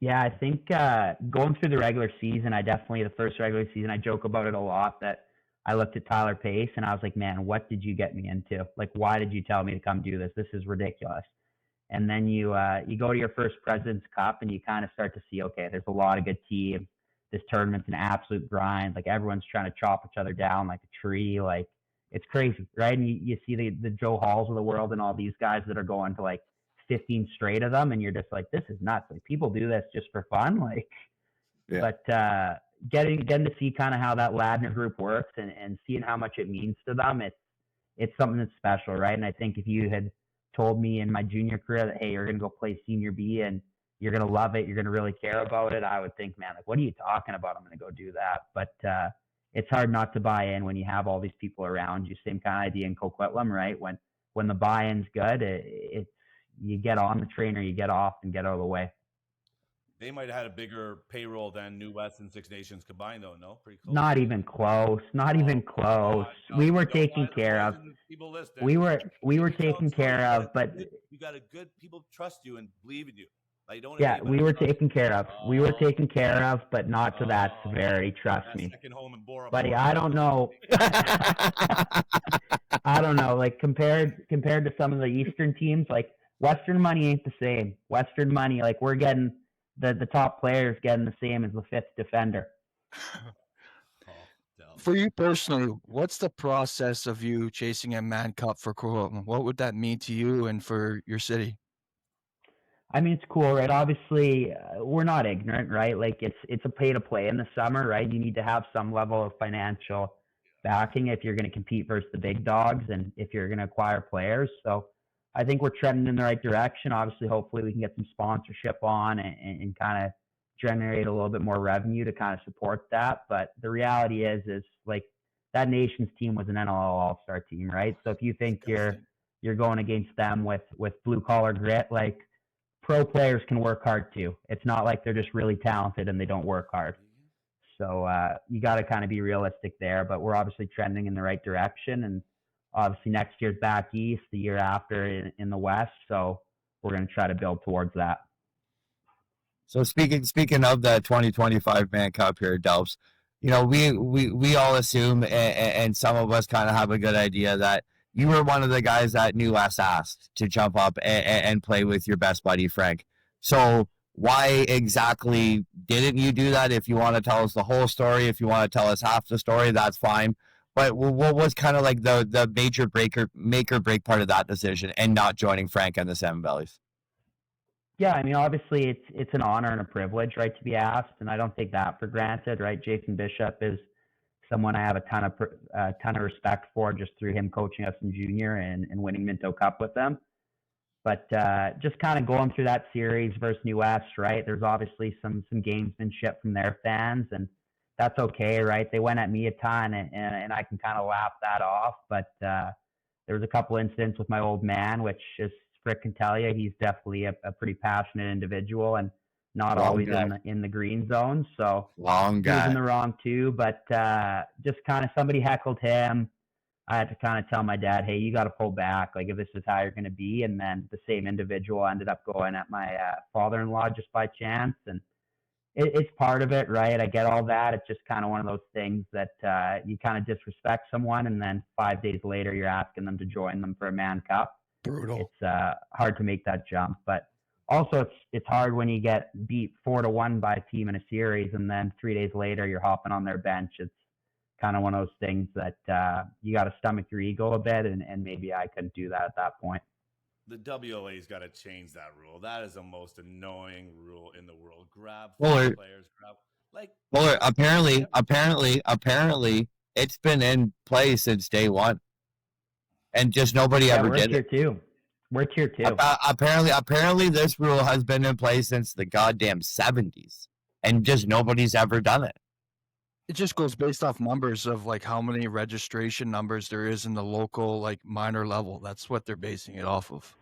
Yeah, I think going through the regular season, the first regular season, I joke about it a lot that I looked at Tyler Pace and I was like, man, what did you get me into? Like, why did you tell me to come do this? This is ridiculous. And then you go to your first President's Cup and you kind of start to see, okay, there's a lot of good teams. This tournament's an absolute grind. Like everyone's trying to chop each other down like a tree. Like it's crazy, right? And you see the Joe Halls of the world and all these guys that are going to like 15 straight of them, and you're just like, this is nuts. Like, people do this just for fun, like. Yeah. But getting to see kind of how that Ladner group works and seeing how much it means to them, it's something that's special, right? And I think if you had told me in my junior career that, hey, you're going to go play senior B and you're going to love it, you're going to really care about it, I would think, man, like, what are you talking about? I'm going to go do that. But it's hard not to buy in when you have all these people around you. Same kind of idea in Coquitlam, right? When the buy-in's good, it's you get on the train or you get off and get out of the way. They might have had a bigger payroll than New West and Six Nations combined, though. No, pretty close. Not even close. Not even close. No, we were taken care of. We were taken care of, but you got a good people trust you and believe in you. Like, don't. Yeah, we were taken care of. We were taken care of, but not to that severity. Trust me, buddy. I don't know. I don't know. Like compared to some of the Eastern teams, like Western money ain't the same. Western money, like we're getting. The top players getting the same as the fifth defender. For you personally, what's the process of you chasing a Man Cup for Coquitlam? What would that mean to you and for your city? I mean, it's cool, right? Obviously, we're not ignorant, right? Like it's a pay to play in the summer, right? You need to have some level of financial backing if you're going to compete versus the big dogs and if you're going to acquire players. So I think we're trending in the right direction. Obviously, hopefully we can get some sponsorship on and kind of generate a little bit more revenue to kind of support that. But the reality is like that nation's team was an NLL All-Star team, right? So if you think you're going against them with blue collar grit, like pro players can work hard too. It's not like they're just really talented and they don't work hard. So you got to kind of be realistic there. But we're obviously trending in the right direction, and obviously next year's back east, the year after in the west. So we're going to try to build towards that. So speaking of the 2025 Man Cup here, Delbs, you know, we all assume, and some of us kind of have a good idea that you were one of the guys that New West asked to jump up and play with your best buddy, Frank. So why exactly didn't you do that? If you want to tell us the whole story, if you want to tell us half the story, that's fine. But what was kind of like the major make or break part of that decision and not joining Frank and the Seven Bellies? Yeah, I mean, obviously it's an honor and a privilege, right, to be asked, and I don't take that for granted, right? Jason Bishop is someone I have a ton of respect for just through him coaching us in junior and winning Minto Cup with them. But just kind of going through that series versus New West, right? There's obviously some gamesmanship from their fans, and that's okay, right? They went at me a ton, and I can kind of laugh that off. But there was a couple incidents with my old man, which is Frick can tell you, he's definitely a pretty passionate individual and not always in the green zone. So he was in the wrong too. But just kind of somebody heckled him. I had to kind of tell my dad, hey, you got to pull back. Like, if this is how you're going to be. And then the same individual ended up going at my father-in-law just by chance. And it's part of it, right? I get all that. It's just kind of one of those things that you kind of disrespect someone, and then 5 days later you're asking them to join them for a Man Cup. Brutal. It's hard to make that jump, but also it's hard when you get beat 4-1 by a team in a series, and then 3 days later you're hopping on their bench. It's kind of one of those things that you got to stomach your ego a bit, and maybe I couldn't do that at that point. The WOA's got to change that rule. That is the most annoying rule in the world. Grab players, grab like. Well, apparently, it's been in play since day one, and just nobody ever did it. We're tier 2. Apparently, this rule has been in place since the goddamn 70s, and just nobody's ever done it. It just goes based off numbers of like how many registration numbers there is in the local like minor level. That's what they're basing it off of.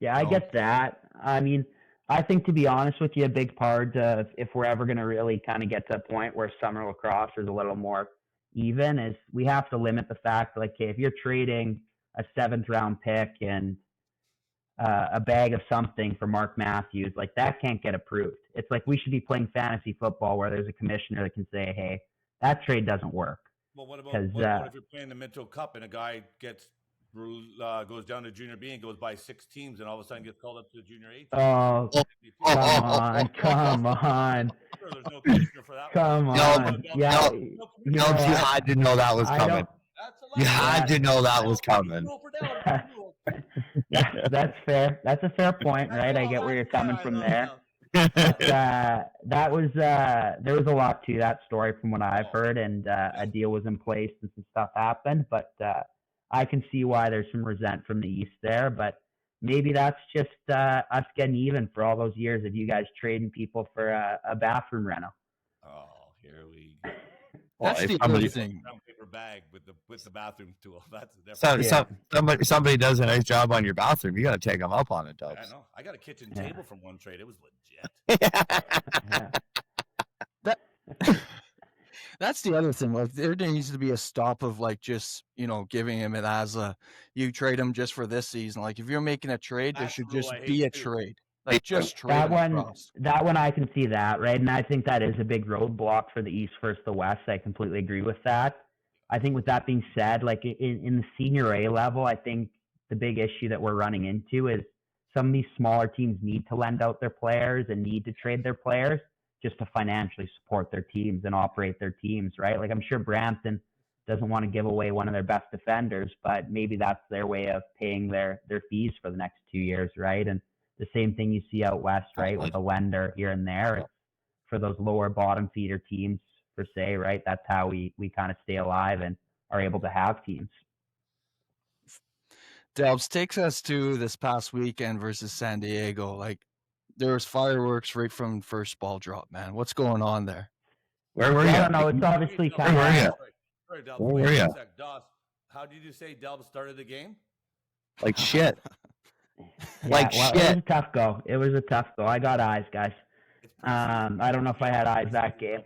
Yeah, I get that. I mean, I think, to be honest with you, a big part of if we're ever going to really kind of get to a point where summer lacrosse is a little more even is we have to limit the fact, like, okay, if you're trading a 7th round pick and a bag of something for Mark Matthews, like, that can't get approved. It's like we should be playing fantasy football where there's a commissioner that can say, hey, that trade doesn't work. Well, what about if you're playing the Minto Cup and a guy goes down to junior B and goes by 6 teams and all of a sudden gets called up to junior A? Oh, come on. There's no commissioner for that. Come on. You had to know that was coming. You had to know that was coming. That's fair. That's a fair point, right? I get where you're coming from there. But that was there was a lot to that story from what I've heard, and a deal was in place and some stuff happened. But I can see why there's some resent from the East there. But maybe that's just us getting even for all those years of you guys trading people for a bathroom rental. Oh, here we go. That's the other thing. Paper bag with the bathroom tool. That's the difference. Somebody does a nice job on your bathroom. You got to take them up on it, Delbs. I know. I got a kitchen table from one trade. It was legit. That's the other thing. Like, there needs to be a stop of like just giving him it as you trade him just for this season. Like if you're making a trade, there should just be a trade. Like just trade that one. That one I can see that, right? And I think that is a big roadblock for the East versus the West. I completely agree with that. I think with that being said, like in the senior A level, I think the big issue that we're running into is some of these smaller teams need to lend out their players and need to trade their players just to financially support their teams and operate their teams, right? Like I'm sure Brampton doesn't want to give away one of their best defenders, but maybe that's their way of paying their fees for the next 2 years, right? And the same thing you see out west, right, with a lender here and there. It's for those lower bottom feeder teams, per se, right? That's how we kind of stay alive and are able to have teams. Delbs takes us to this past weekend versus San Diego. Like there was fireworks right from first ball drop, man. What's going on there? Where were you? I don't know. It's obviously kind of. Sorry, Delbs. Where were you? Doss, how did you say Delbs started the game? Like shit. Shit. It was a tough go. I got eyes, guys. I don't know if I had eyes that game.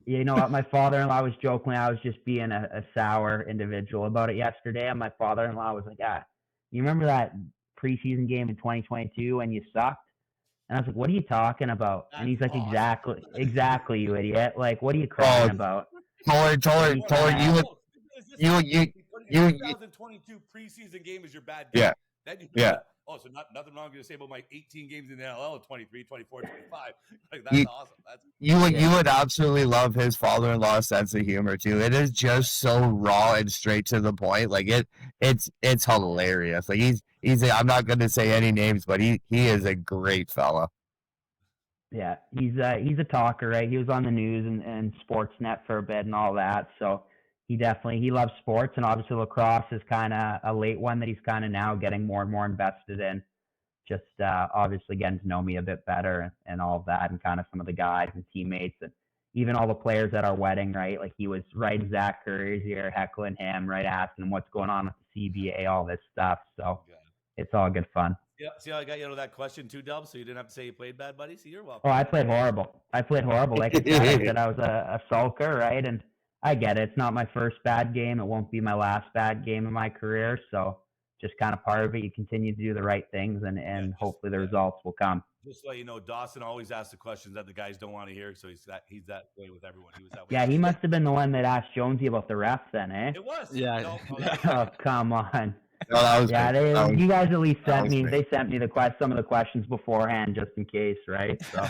You know what? My father-in-law was joking. I was just being a sour individual about it yesterday. And my father-in-law was like, you remember that preseason game in 2022 when you sucked? And I was like, what are you talking about? And he's like, exactly, you idiot. Like, what are you crying about? Told her, you 2022 preseason game is your bad game. Yeah. Oh, so nothing wrong to say about my 18 games in the NLL, 23, 24, 25. Like, that's awesome. You would absolutely love his father-in-law's sense of humor too. It is just so raw and straight to the point. Like it's hilarious. Like I'm not going to say any names, but he is a great fella. Yeah, he's a talker, right? He was on the news and Sportsnet for a bit and all that. So he loves sports, and obviously lacrosse is kind of a late one that he's kind of now getting more and more invested in. Just obviously getting to know me a bit better and all of that, and kind of some of the guys and teammates, and even all the players at our wedding, right? Like he was right, Zach Curry's here, heckling him, right, asking him what's going on with the CBA, all this stuff. So it's all good fun. Yeah, see how I got you to that question too, Delbs, so you didn't have to say you played bad, buddy? See, you're welcome. Oh, I played horrible. Like I said, I was a sulker, right? And I get it. It's not my first bad game. It won't be my last bad game in my career. So just kind of part of it. You continue to do the right things, and hopefully the results will come. Just so you know, Dawson always asks the questions that the guys don't want to hear, so he's that way with everyone. He was that way. Yeah, he must have been the one that asked Jonesy about the refs then, eh? It was. Yeah. No, oh, come on. No, that was you guys at least sent me some of the questions beforehand just in case, right? So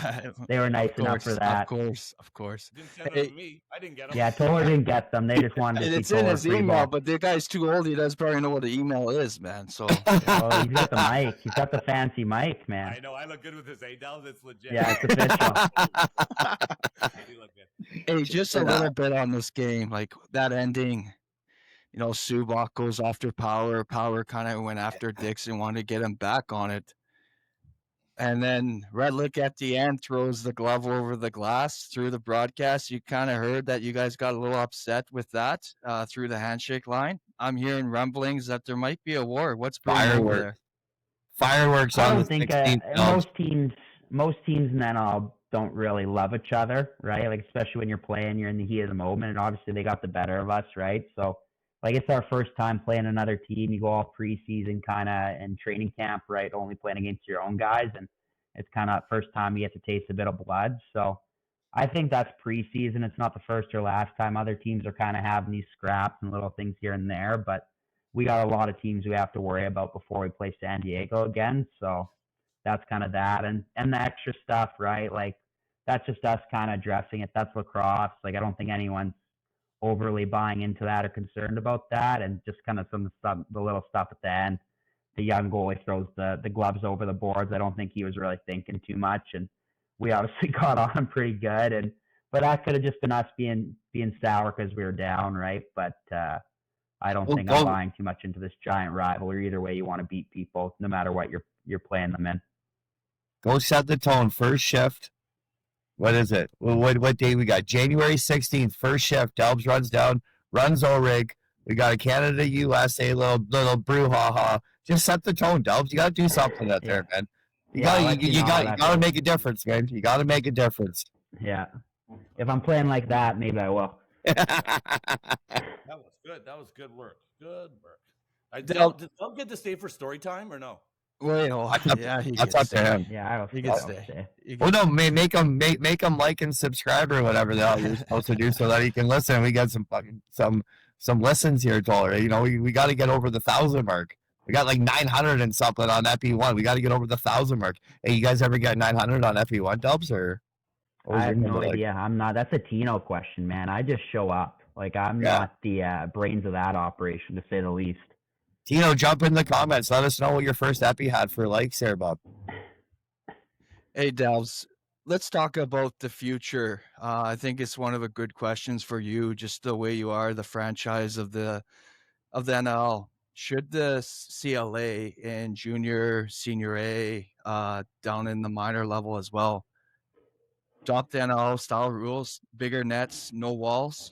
they were nice enough for that. Of course. Didn't send them to me. I didn't get them. Yeah, Toller didn't get them. They just wanted to see it's in his email, ball. but the guy's too old. He doesn't probably know what the email is, man. So well, he's got the mic. He's got the fancy mic, man. I know. I look good with this Delbs. It's legit. Yeah, it's official. Hey, just a little bit on this game, like that ending. Subak goes after Power. Power kind of went after Dixon, wanted to get him back on it. And then Redlick at the end throws the glove over the glass through the broadcast. You kind of heard that you guys got a little upset with that through the handshake line. I'm hearing rumblings that there might be a war. What's fireworks? Fireworks I on don't the think 16th. most teams in NL don't really love each other, right? Like especially when you're playing, you're in the heat of the moment, and obviously they got the better of us, right? So. Like it's our first time playing another team. You go all preseason kind of in training camp, right? Only playing against your own guys. And it's kind of first time you get to taste a bit of blood. So I think that's preseason. It's not the first or last time. Other teams are kind of having these scraps and little things here and there. But we got a lot of teams we have to worry about before we play San Diego again. So that's kind of that. And the extra stuff, right? Like that's just us kind of addressing it. That's lacrosse. Like I don't think anyone's overly buying into that or concerned about that, and just kind of the little stuff at the end. The young goalie throws the gloves over the boards. I don't think he was really thinking too much, and we obviously got on him pretty good. But that could have just been us being sour because we were down, right? But I don't think I'm buying too much into this giant rivalry. Either way, you want to beat people, no matter what you're playing them in. Go set the tone. First shift. What is it? What day we got? January 16th, first shift. Delbs runs down, runs O-Rig. We got a Canada USA little brouhaha. Just set the tone, Delbs. You got to do something out there, man. You got to make a difference, man. You got to make a difference. Yeah. If I'm playing like that, maybe I will. That was good. That was good work. Good work. Did Delb get to stay for story time or no? Wait, that's up to him. Yeah, he can stay. Well, no, make him like and subscribe or whatever the hell you're supposed to do so that he can listen. We got some listens here, Toller. You know, we got to get over the 1,000 mark. We got like 900 and something on FE1. We got to get over the 1,000 mark. Hey, you guys ever get 900 on FE1, Delbs, or? I have no idea. I'm not. That's a Tino question, man. I just show up. Like, I'm not the brains of that operation, to say the least. Tino, jump in the comments. Let us know what your first epi had for likes there, Bob. Hey, Delbs, let's talk about the future. I think it's one of the good questions for you, just the way you are, the franchise of the NL. Should the CLA and junior, senior A down in the minor level as well adopt the NL style rules, bigger nets, no walls?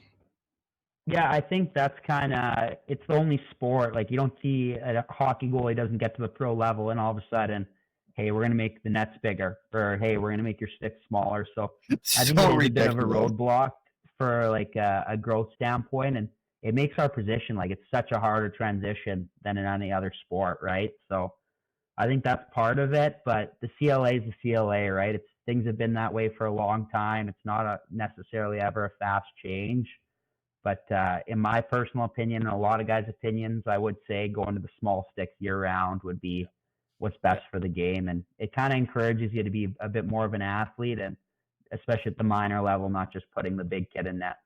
Yeah, I think that's kind of, it's the only sport. Like, you don't see a hockey goalie doesn't get to the pro level and all of a sudden, hey, we're going to make the nets bigger, or hey, we're going to make your sticks smaller. So I think it's a bit of a roadblock for like a growth standpoint, and it makes our position, like, it's such a harder transition than in any other sport, right? So I think that's part of it, but the CLA is the CLA, right? Things have been that way for a long time. It's not necessarily ever a fast change. But in my personal opinion, and a lot of guys' opinions, I would say going to the small sticks year-round would be what's best for the game. And it kind of encourages you to be a bit more of an athlete, and especially at the minor level, not just putting the big kid in net.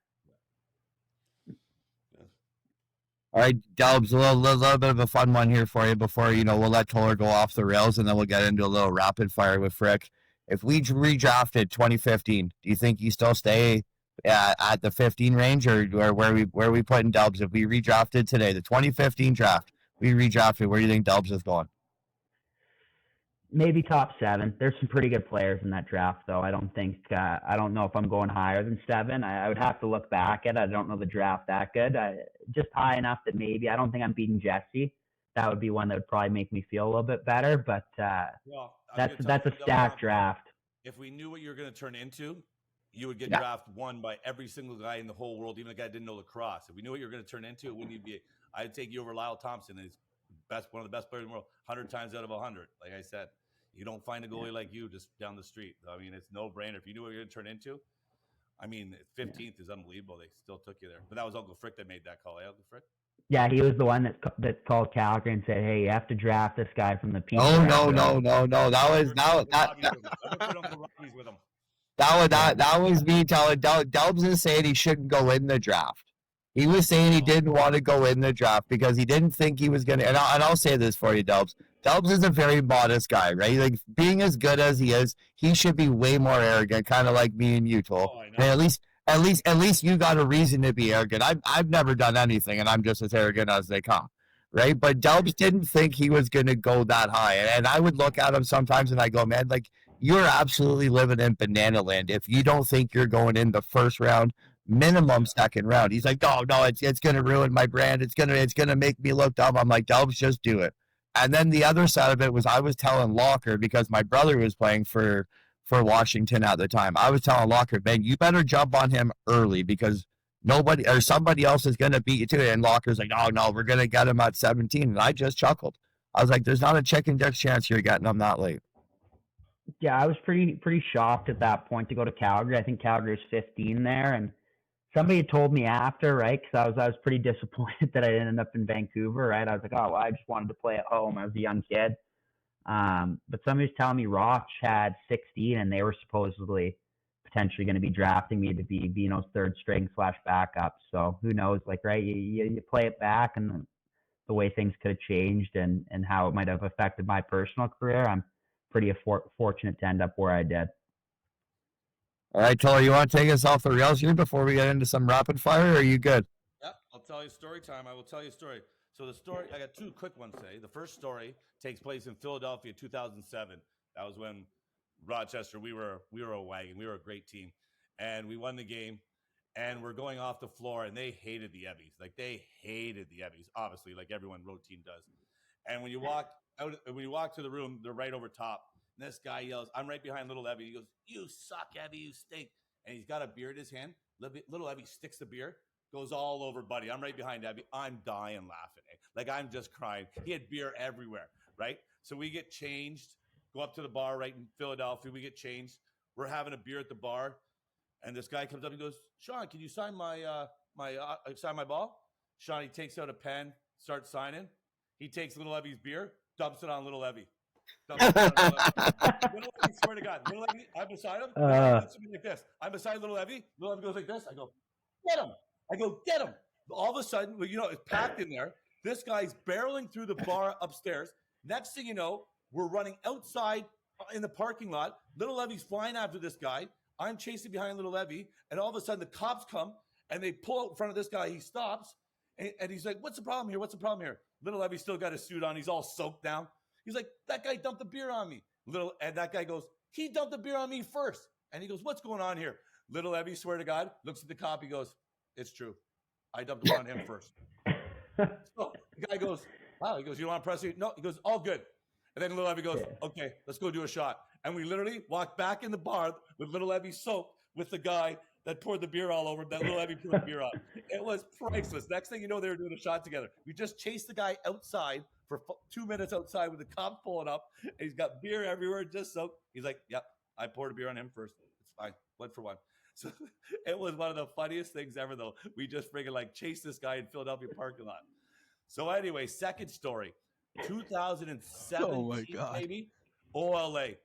All right, Delbs, a little bit of a fun one here for you before, we'll let Toller go off the rails, and then we'll get into a little rapid fire with Frick. If we redrafted 2015, do you think you still stay at the 15 range, or where we putting Delbs? If we redrafted today, the 2015 draft, we redrafted, where do you think Delbs is going? Maybe top 7. There's some pretty good players in that draft, though. I don't know if I'm going higher than 7. I would have to look back at it. I don't know the draft that good. Just high enough that maybe I don't think I'm beating Jesse. That would be one that would probably make me feel a little bit better, but that's a stacked draft. If we knew what you were going to turn into, you would get draft 1 by every single guy in the whole world, even a guy that didn't know lacrosse. If we knew what you were going to turn into, it wouldn't even be. I'd take you over Lyle Thompson, and he's one of the best players in the world, 100 times out of 100. Like I said, you don't find a goalie like you just down the street. I mean, it's no brainer. If you knew what you were going to turn into, I mean, 15th is unbelievable. They still took you there. But that was Uncle Frick that made that call. Hey, Uncle Frick? Yeah, he was the one that called Calgary and said, "Hey, you have to draft this guy from the people." Oh no! That was me telling Delbs is saying he shouldn't go in the draft. He was saying he didn't want to go in the draft because he didn't think he was going to. And I'll say this for you, Delbs. Delbs is a very modest guy, right? Like, being as good as he is, he should be way more arrogant, kind of like me and you, Toll. Oh, and at least you got a reason to be arrogant. I've never done anything, and I'm just as arrogant as they come, right? But Delbs didn't think he was going to go that high, and I would look at him sometimes and I go, man, like, you're absolutely living in banana land if you don't think you're going in the first round, minimum second round. He's like, no, it's going to ruin my brand. It's going to make me look dumb. I'm like, Delbs, just do it. And then the other side of it was I was telling Locker, because my brother was playing for Washington at the time. I was telling Locker, man, you better jump on him early because nobody or somebody else is going to beat you to it. And Locker's like, no, we're going to get him at 17. And I just chuckled. I was like, there's not a chicken dick chance you're getting him that late. Yeah, I was pretty shocked at that point to go to Calgary. I think Calgary's 15 there, and somebody had told me after, right? Because I was pretty disappointed that I didn't end up in Vancouver, right? I was like, oh, well, I just wanted to play at home. I was a young kid. But somebody was telling me Roch had 16, and they were supposedly potentially going to be drafting me to be Vino's third string / backup. So who knows? Like, right, you play it back and the way things could have changed and how it might have affected my personal career. I'm pretty fortunate to end up where I did. All right, Tully, you want to take us off the rails here before we get into some rapid fire, or are you good? Yeah, I'll tell you story time. I will tell you a story. So the story, I got two quick ones today. The first story takes place in Philadelphia, 2007. That was when Rochester, we were a wagon. We were a great team. And we won the game. And we're going off the floor, and they hated the Ebbies. Like, they hated the Ebbies, obviously, like everyone road team does. And when you walk to the room, they're right over top. And this guy yells, I'm right behind little Ebby. He goes, you suck, Ebby, you stink. And he's got a beer in his hand. Little Ebby sticks the beer, goes all over Buddy. I'm right behind Ebby. I'm dying laughing. Like, I'm just crying. He had beer everywhere, right? So we get changed, go up to the bar right in Philadelphia. We get changed. We're having a beer at the bar. And this guy comes up and goes, Sean, can you sign my ball? Sean, he takes out a pen, starts signing. He takes little Ebby's beer, dumps it on little Ebby. Little Ebby, swear to God, little Ebby, I'm beside him. Looks at me like this. I'm beside little Ebby. Little Ebby goes like this. I go, get him. Get him. All of a sudden, it's packed in there. This guy's barreling through the bar upstairs. Next thing you know, we're running outside in the parking lot. Little Ebby's flying after this guy. I'm chasing behind little Evie, and all of a sudden the cops come and they pull out in front of this guy. He stops, and he's like, "What's the problem here? What's the problem here?" Little Evie still got his suit on. He's all soaked down. He's like, "That guy dumped the beer on me." And that guy goes, "He dumped the beer on me first." And he goes, "What's going on here?" Little Evie, swear to God, looks at the cop. He goes, "It's true. I dumped it on him first." So the guy goes, "Wow." He goes, "You don't want to press it?" No. He goes, "All good." And then little Evie goes, "Okay, let's go do a shot." And we literally walked back in the bar with little Evie soaked with the guy that poured the beer all over him, that little Evie poured the beer on. It was priceless. Next thing you know, they were doing a shot together. We just chased the guy outside for 2 minutes outside with the cops pulling up, and he's got beer everywhere, just soaked. He's like, "Yep, I poured a beer on him first. It's fine. 1 for 1. So it was one of the funniest things ever, though. We just freaking chased this guy in Philadelphia parking lot. So anyway, second story, 2017, maybe, OLA.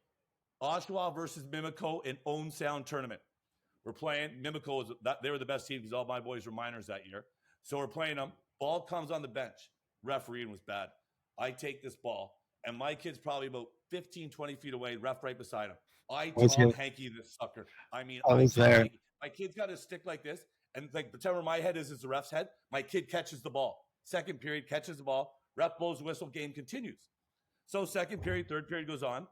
Oshawa versus Mimico in Owen Sound tournament. We're playing. Mimico, they were the best team because all my boys were minors that year. So we're playing them. Ball comes on the bench. Refereeing was bad. I take this ball, and my kid's probably about 15, 20 feet away, ref right beside him. I Tom Hanky this sucker. I mean, I was there. My kid's got his stick like this, and pretend where my head is the ref's head. My kid catches the ball. Second period, catches the ball. Ref blows the whistle. Game continues. So second period, third period goes on.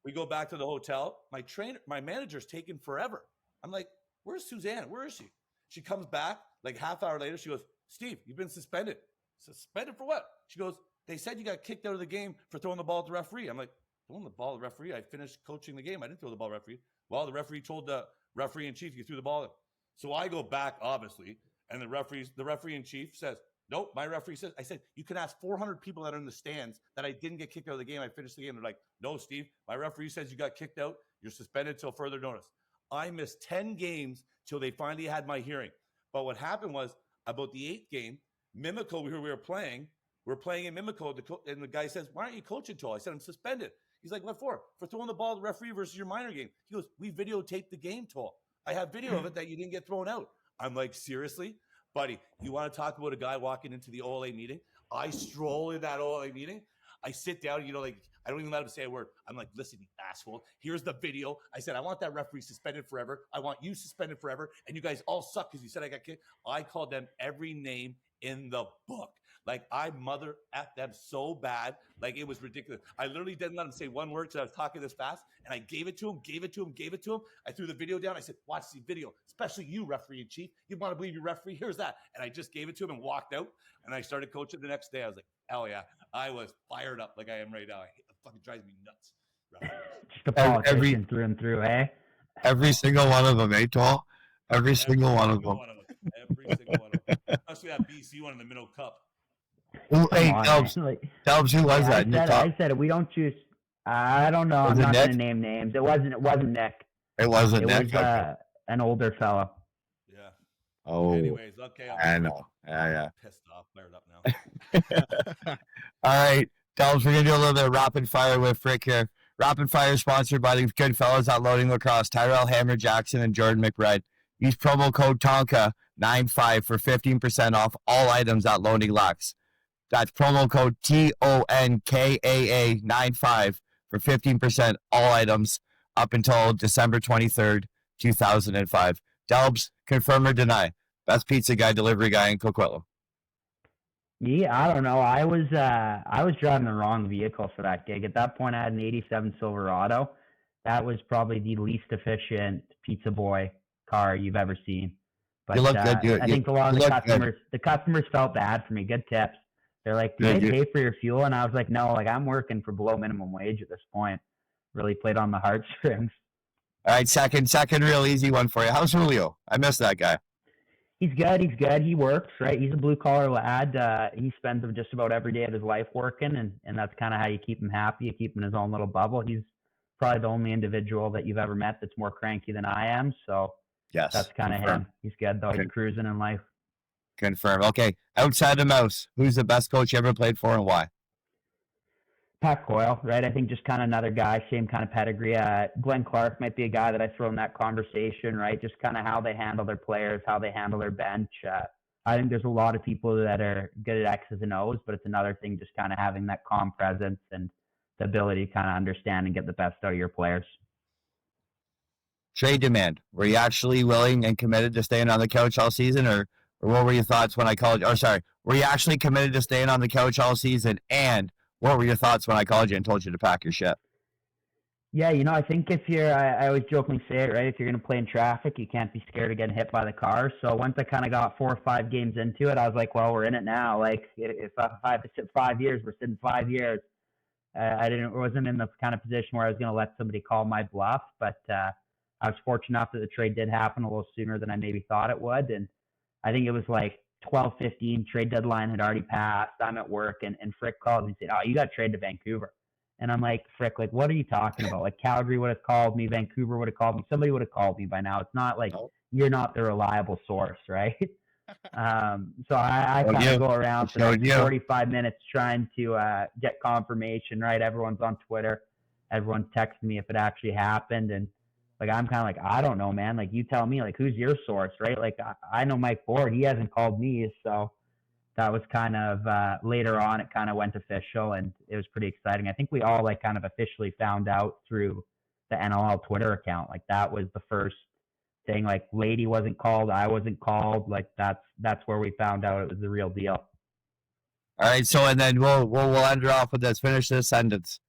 We go back to the hotel. My manager's taking forever. I'm like, "Where's Suzanne? Where is she?" She comes back half hour later. She goes, "Steve, you've been suspended." "Suspended for what?" She goes, "They said you got kicked out of the game for throwing the ball at the referee." I'm like, "Throwing the ball at the referee? I finished coaching the game. I didn't throw the ball at the referee." "Well, the referee told the referee in chief you threw the ball in." So I go back, obviously, and the referee in chief says, "Nope, my referee says." I said, "You can ask 400 people that are in the stands that I didn't get kicked out of the game. I finished the game." They're like, "No, Steve, my referee says you got kicked out. You're suspended till further notice." I missed 10 games till they finally had my hearing. But what happened was, about the 8th game, Mimico, we were playing in Mimico, and the guy says, "Why aren't you coaching, Toll?" I said, "I'm suspended." He's like, "What for?" "For throwing the ball to the referee versus your minor game." He goes, "We videotaped the game, Toll. I have video of it that you didn't get thrown out." I'm like, "Seriously? Buddy, you want to talk about a guy walking into the OLA meeting?" I stroll in that OLA meeting. I sit down, I don't even let him say a word. I'm like, "Listen, you asshole, here's the video." I said, "I want that referee suspended forever. I want you suspended forever. And you guys all suck because you said I got kicked." I called them every name in the book. I mother at them so bad. It was ridiculous. I literally didn't let him say one word because I was talking this fast. And I gave it to him. I threw the video down. I said, "Watch the video, especially you, referee in chief. You want to believe your referee? Here's that." And I just gave it to him and walked out. And I started coaching the next day. I was like, hell yeah. I was fired up like I am right now. It fucking drives me nuts. Just a politician through and through, eh? Every single one of them, eh, Tall? Every single one of them. Every single one of them. Especially that BC one in the Minnow Cup. Hey, Delbs, who was that? I said it. We don't choose. I don't know. I'm not going to name names. It wasn't Nick. It wasn't Nick. It was an older fellow. Yeah. Oh. Anyways, okay. I know. Yeah. Pissed off. Fired up now. All right, Delbs, we're going to do a little bit of rapid fire with Frick here. Rapid Fire sponsored by the good fellows at Loading Lacrosse, Tyrell Hammer Jackson and Jordan McBride. Use promo code TONKA95 for 15% off all items at Loading Lax. That's promo code TONKAA95 for 15% all items up until December 23rd, 2005. Delbs, confirm or deny? Best pizza guy, delivery guy in Coquitlam. Yeah, I don't know. I was driving the wrong vehicle for that gig. At that point, I had an '87 Silverado. That was probably the least efficient pizza boy car you've ever seen. But you look good. I think a lot of the customers felt bad for me. Good tips. They're like, "Do they pay for your fuel?" And I was like, "No, like I'm working for below minimum wage at this point." Really played on the heartstrings. All right, second real easy one for you. How's Julio? I miss that guy. He's good. He works, right? He's a blue-collar lad. He spends just about every day of his life working, and that's kind of how you keep him happy. You keep him in his own little bubble. He's probably the only individual that you've ever met that's more cranky than I am, so yes, that's kind of him. He's good, though. He's cruising in life. Confirm. Okay, outside the mouse, who's the best coach you ever played for and why? Pat Coyle, right? I think just kind of another guy, same kind of pedigree. Glenn Clark might be a guy that I throw in that conversation, right? Just kind of how they handle their players, how they handle their bench. I think there's a lot of people that are good at X's and O's, but it's another thing just kind of having that calm presence and the ability to kind of understand and get the best out of your players. Trade demand. Were you actually willing and committed to staying on the couch all season, or what were your thoughts when I called you? Oh, sorry. Were you actually committed to staying on the couch all season, and what were your thoughts when I called you and told you to pack your shit? Yeah, I think if you're, I always jokingly say it, right? If you're going to play in traffic, you can't be scared of getting hit by the car. So once I kind of got 4 or 5 games into it, I was like, well, we're in it now. Like, if I have to sit 5 years, we're sitting 5 years. I wasn't in the kind of position where I was going to let somebody call my bluff, but I was fortunate enough that the trade did happen a little sooner than I maybe thought it would. And I think it was like 12:15, trade deadline had already passed. I'm at work, and Frick called and said, "Oh, you got traded to Vancouver." And I'm like, "Frick, like, what are you talking about? Like, Calgary would have called me, Vancouver would have called me, somebody would have called me by now. It's not like you're not the reliable source, right?" So I kind of go around for 45 minutes trying to get confirmation, right? Everyone's on Twitter, everyone's texting me if it actually happened, and like, I'm kind of like, I don't know, man. Like, you tell me, like, who's your source, right? Like, I know Mike Ford. He hasn't called me. So that was kind of later on, it kind of went official, and it was pretty exciting. I think we all, like, kind of officially found out through the NLL Twitter account. Like, that was the first thing. Like, Lady wasn't called. I wasn't called. Like, that's where we found out it was the real deal. All right. So, and then we'll end it off with this. Finish this sentence.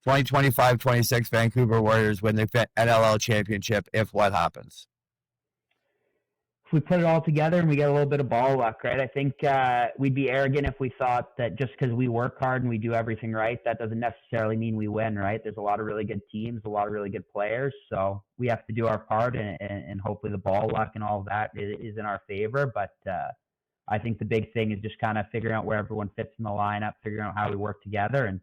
2025-26 Vancouver Warriors win the NLL championship if what happens? If we put it all together and we get a little bit of ball luck, right? I think we'd be arrogant if we thought that just because we work hard and we do everything right, that doesn't necessarily mean we win, right? There's a lot of really good teams, a lot of really good players. So we have to do our part, and hopefully the ball luck and all of that is in our favor. But I think the big thing is just kind of figuring out where everyone fits in the lineup, figuring out how we work together, and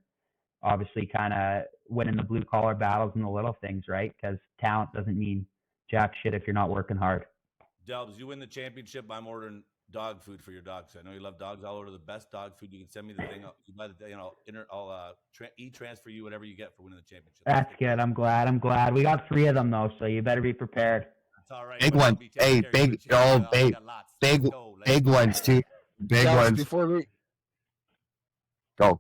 obviously kind of winning the blue-collar battles and the little things, right? Because talent doesn't mean jack shit if you're not working hard. Delbs, you win the championship. I'm ordering dog food for your dogs. I know you love dogs. I'll order the best dog food. You can send me the thing. You buy the thing, and I'll e-transfer you whatever you get for winning the championship. That's good. I'm glad. We got 3 of them, though, so you better be prepared. That's all right. Big one. Hey, big ones, too. Big ones. Before we... Go,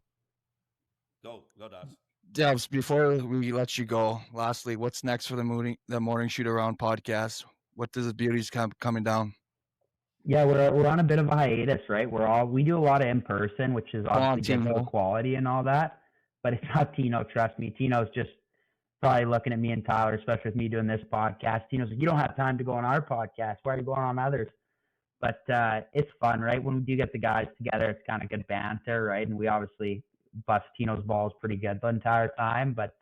Dobbs. Delbs, before we let you go, lastly, what's next for the morning shoot around podcast? What does the beauties coming down? Yeah, we're on a bit of a hiatus, right? We do a lot of in person, which is obviously good for the quality and all that. But it's not Tino, trust me. Tino's just probably looking at me and Tyler, especially with me doing this podcast. Tino's like, "You don't have time to go on our podcast. Why are you going on others?" But it's fun, right? When we do get the guys together, it's kind of good banter, right? And we obviously bust Tino's balls pretty good the entire time. But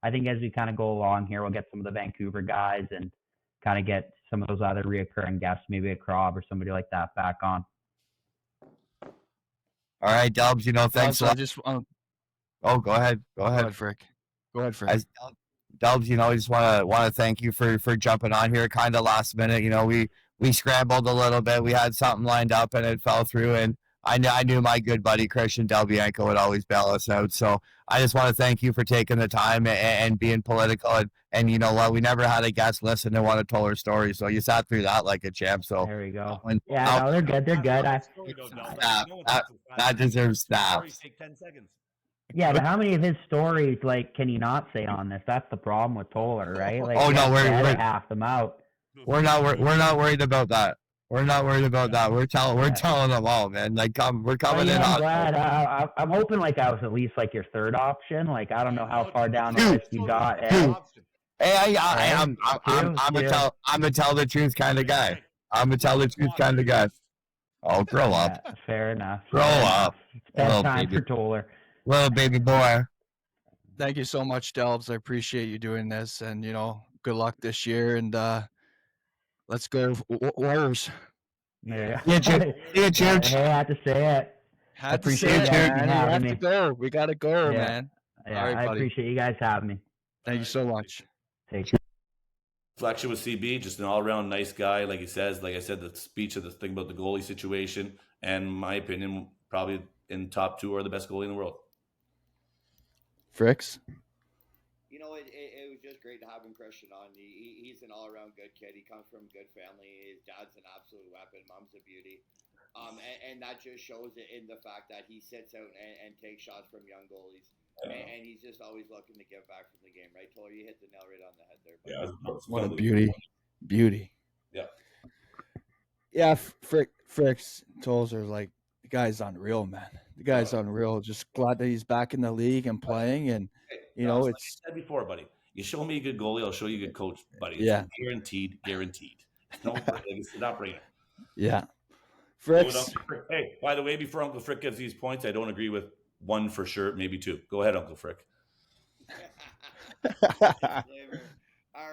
I think as we kind of go along here, we'll get some of the Vancouver guys and kind of get some of those other reoccurring guests, maybe a Crob or somebody like that back on. All right, Delbs, thanks a lot. Go ahead. Go ahead, Frick. Delbs, I just want to thank you for jumping on here kind of last minute. We scrambled a little bit. We had something lined up and it fell through. And I knew my good buddy Christian Del Bianco would always bail us out. So I just want to thank you for taking the time and being political. And you know what? We never had a guest listen and want to tell her story. So you sat through that like a champ. So there we go. No, they're good. They're good. That deserves snaps. Take 10 seconds. Yeah, but how many of his stories like can you not say on this? That's the problem with Toller, right? Like, we're half them out. We're not worried about that. We're not worried about that. We're telling them all, man. Like, we're coming in. I'm glad. I'm hoping like I was at least like your third option. Like, I don't know how far down the list you got. Hey, I'm a tell the truth kind of guy. I'm a tell the truth kind of guy. Oh, grow up. Yeah, fair enough. Grow up. It's bedtime for Toller. Little baby boy. Thank you so much, Delbs. I appreciate you doing this, and good luck this year. And let's go Warriors. Yeah. Church. Hey, I had to say it. I appreciate it. We gotta go, man. Yeah, right, I appreciate you guys having me. Thank you so much. Take care. Reflection with CB, just an all-around nice guy. Like he says, like I said, the speech of the thing about the goalie situation, and my opinion, probably in top 2 or the best goalie in the world. Fricks? It was just great to have him, Christian, on. He's an all-around good kid. He comes from a good family. His dad's an absolute weapon. Mom's a beauty. And that just shows it in the fact that he sits out and takes shots from young goalies. And he's just always looking to give back from the game, right, Toller? You hit the nail right on the head there. Yeah, what a beauty. Yeah. Yeah, Fricks, Tolls are like, the guy's unreal, man. The guy's unreal. Just glad that he's back in the league and playing. And, it's like I said before, buddy. You show me a good goalie, I'll show you a good coach, buddy. It's guaranteed. No, it's not bringing it. Yeah. Fricks. Hey, by the way, before Uncle Frick gives these points, I don't agree with 1 for sure, maybe 2. Go ahead, Uncle Frick. All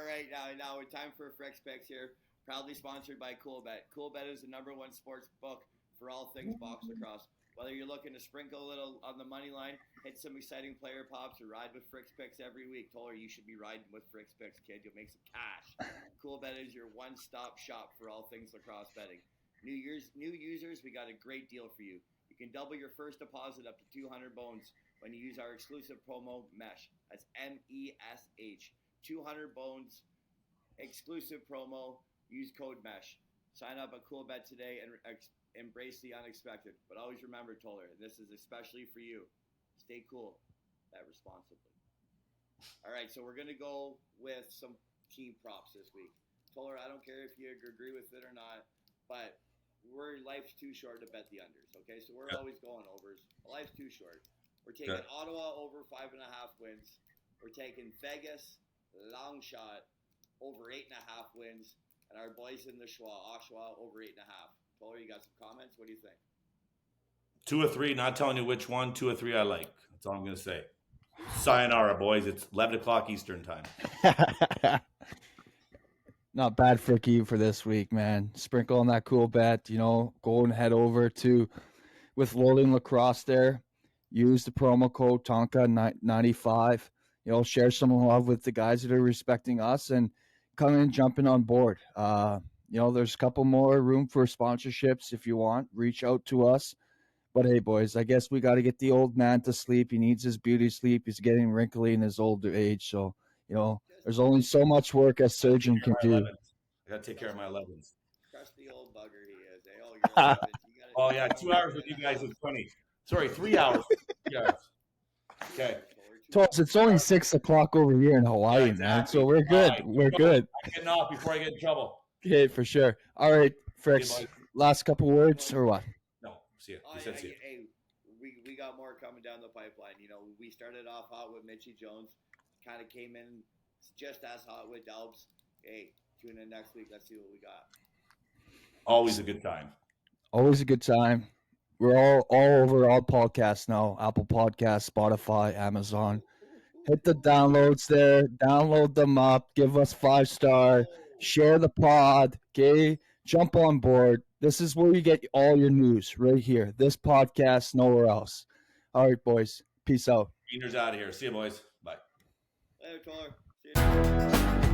right, now it's time for Frick's Picks here. Proudly sponsored by CoolBet. CoolBet is the #1 sports book for all things box lacrosse. Whether you're looking to sprinkle a little on the money line, hit some exciting player pops, or ride with Frick's Picks every week, Toller, you should be riding with Frick's Picks, kid. You'll make some cash. CoolBet is your one-stop shop for all things lacrosse betting. New users, we got a great deal for you. You can double your first deposit up to 200 bones when you use our exclusive promo MESH. That's MESH. 200 bones, exclusive promo. Use code MESH. Sign up at CoolBet today and embrace the unexpected. But always remember, Toller, and this is especially for you, stay cool, bet responsibly. All right, so we're going to go with some team props this week. Toller, I don't care if you agree with it or not, but life's too short to bet the unders, okay? So we're always going overs. Life's too short. We're taking Ottawa over 5.5 wins. We're taking Vegas, long shot, over 8.5 wins. And our boys in the Oshawa over 8.5. Toller, you got some comments? What do you think? 2 or 3, not telling you which one. 2 or 3 I like. That's all I'm going to say. Sayonara, boys. It's 11 o'clock Eastern time. Not bad for you for this week, man. Sprinkle on that cool bet, go and head over with Loading Lacrosse there. Use the promo code Tonka95. Share some love with the guys that are respecting us and come in jumping on board. There's a couple more room for sponsorships if you want. Reach out to us. But hey, boys, I guess we got to get the old man to sleep. He needs his beauty sleep. He's getting wrinkly in his older age. So, there's only so much work a surgeon can do. I got to take care of my 11s. Trust the old bugger he is. Eh? Oh, you're 11. Oh, yeah, 2 hours with you guys is funny. Sorry, 3 hours. Yeah. Okay. It's only 6 o'clock over here in Hawaii, man. So we're good. Right, we're good. I'm getting off before I get in trouble. Okay, for sure. All right, Fricks, last couple words or what? No, see it. He said see it. Hey, we got more coming down the pipeline. We started off hot with Mitchie Jones. Kind of came in just as hot with Delbs. Hey, tune in next week. Let's see what we got. Always a good time. Always a good time. We're all over all podcasts now. Apple Podcasts, Spotify, Amazon. Hit the downloads there. Download them up. Give us 5-star. Share the pod. Okay? Jump on board. This is where you get all your news right here. This podcast, nowhere else. All right, boys. Peace out. Keener's out of here. See you, boys. Bye. Later, Toller. See you.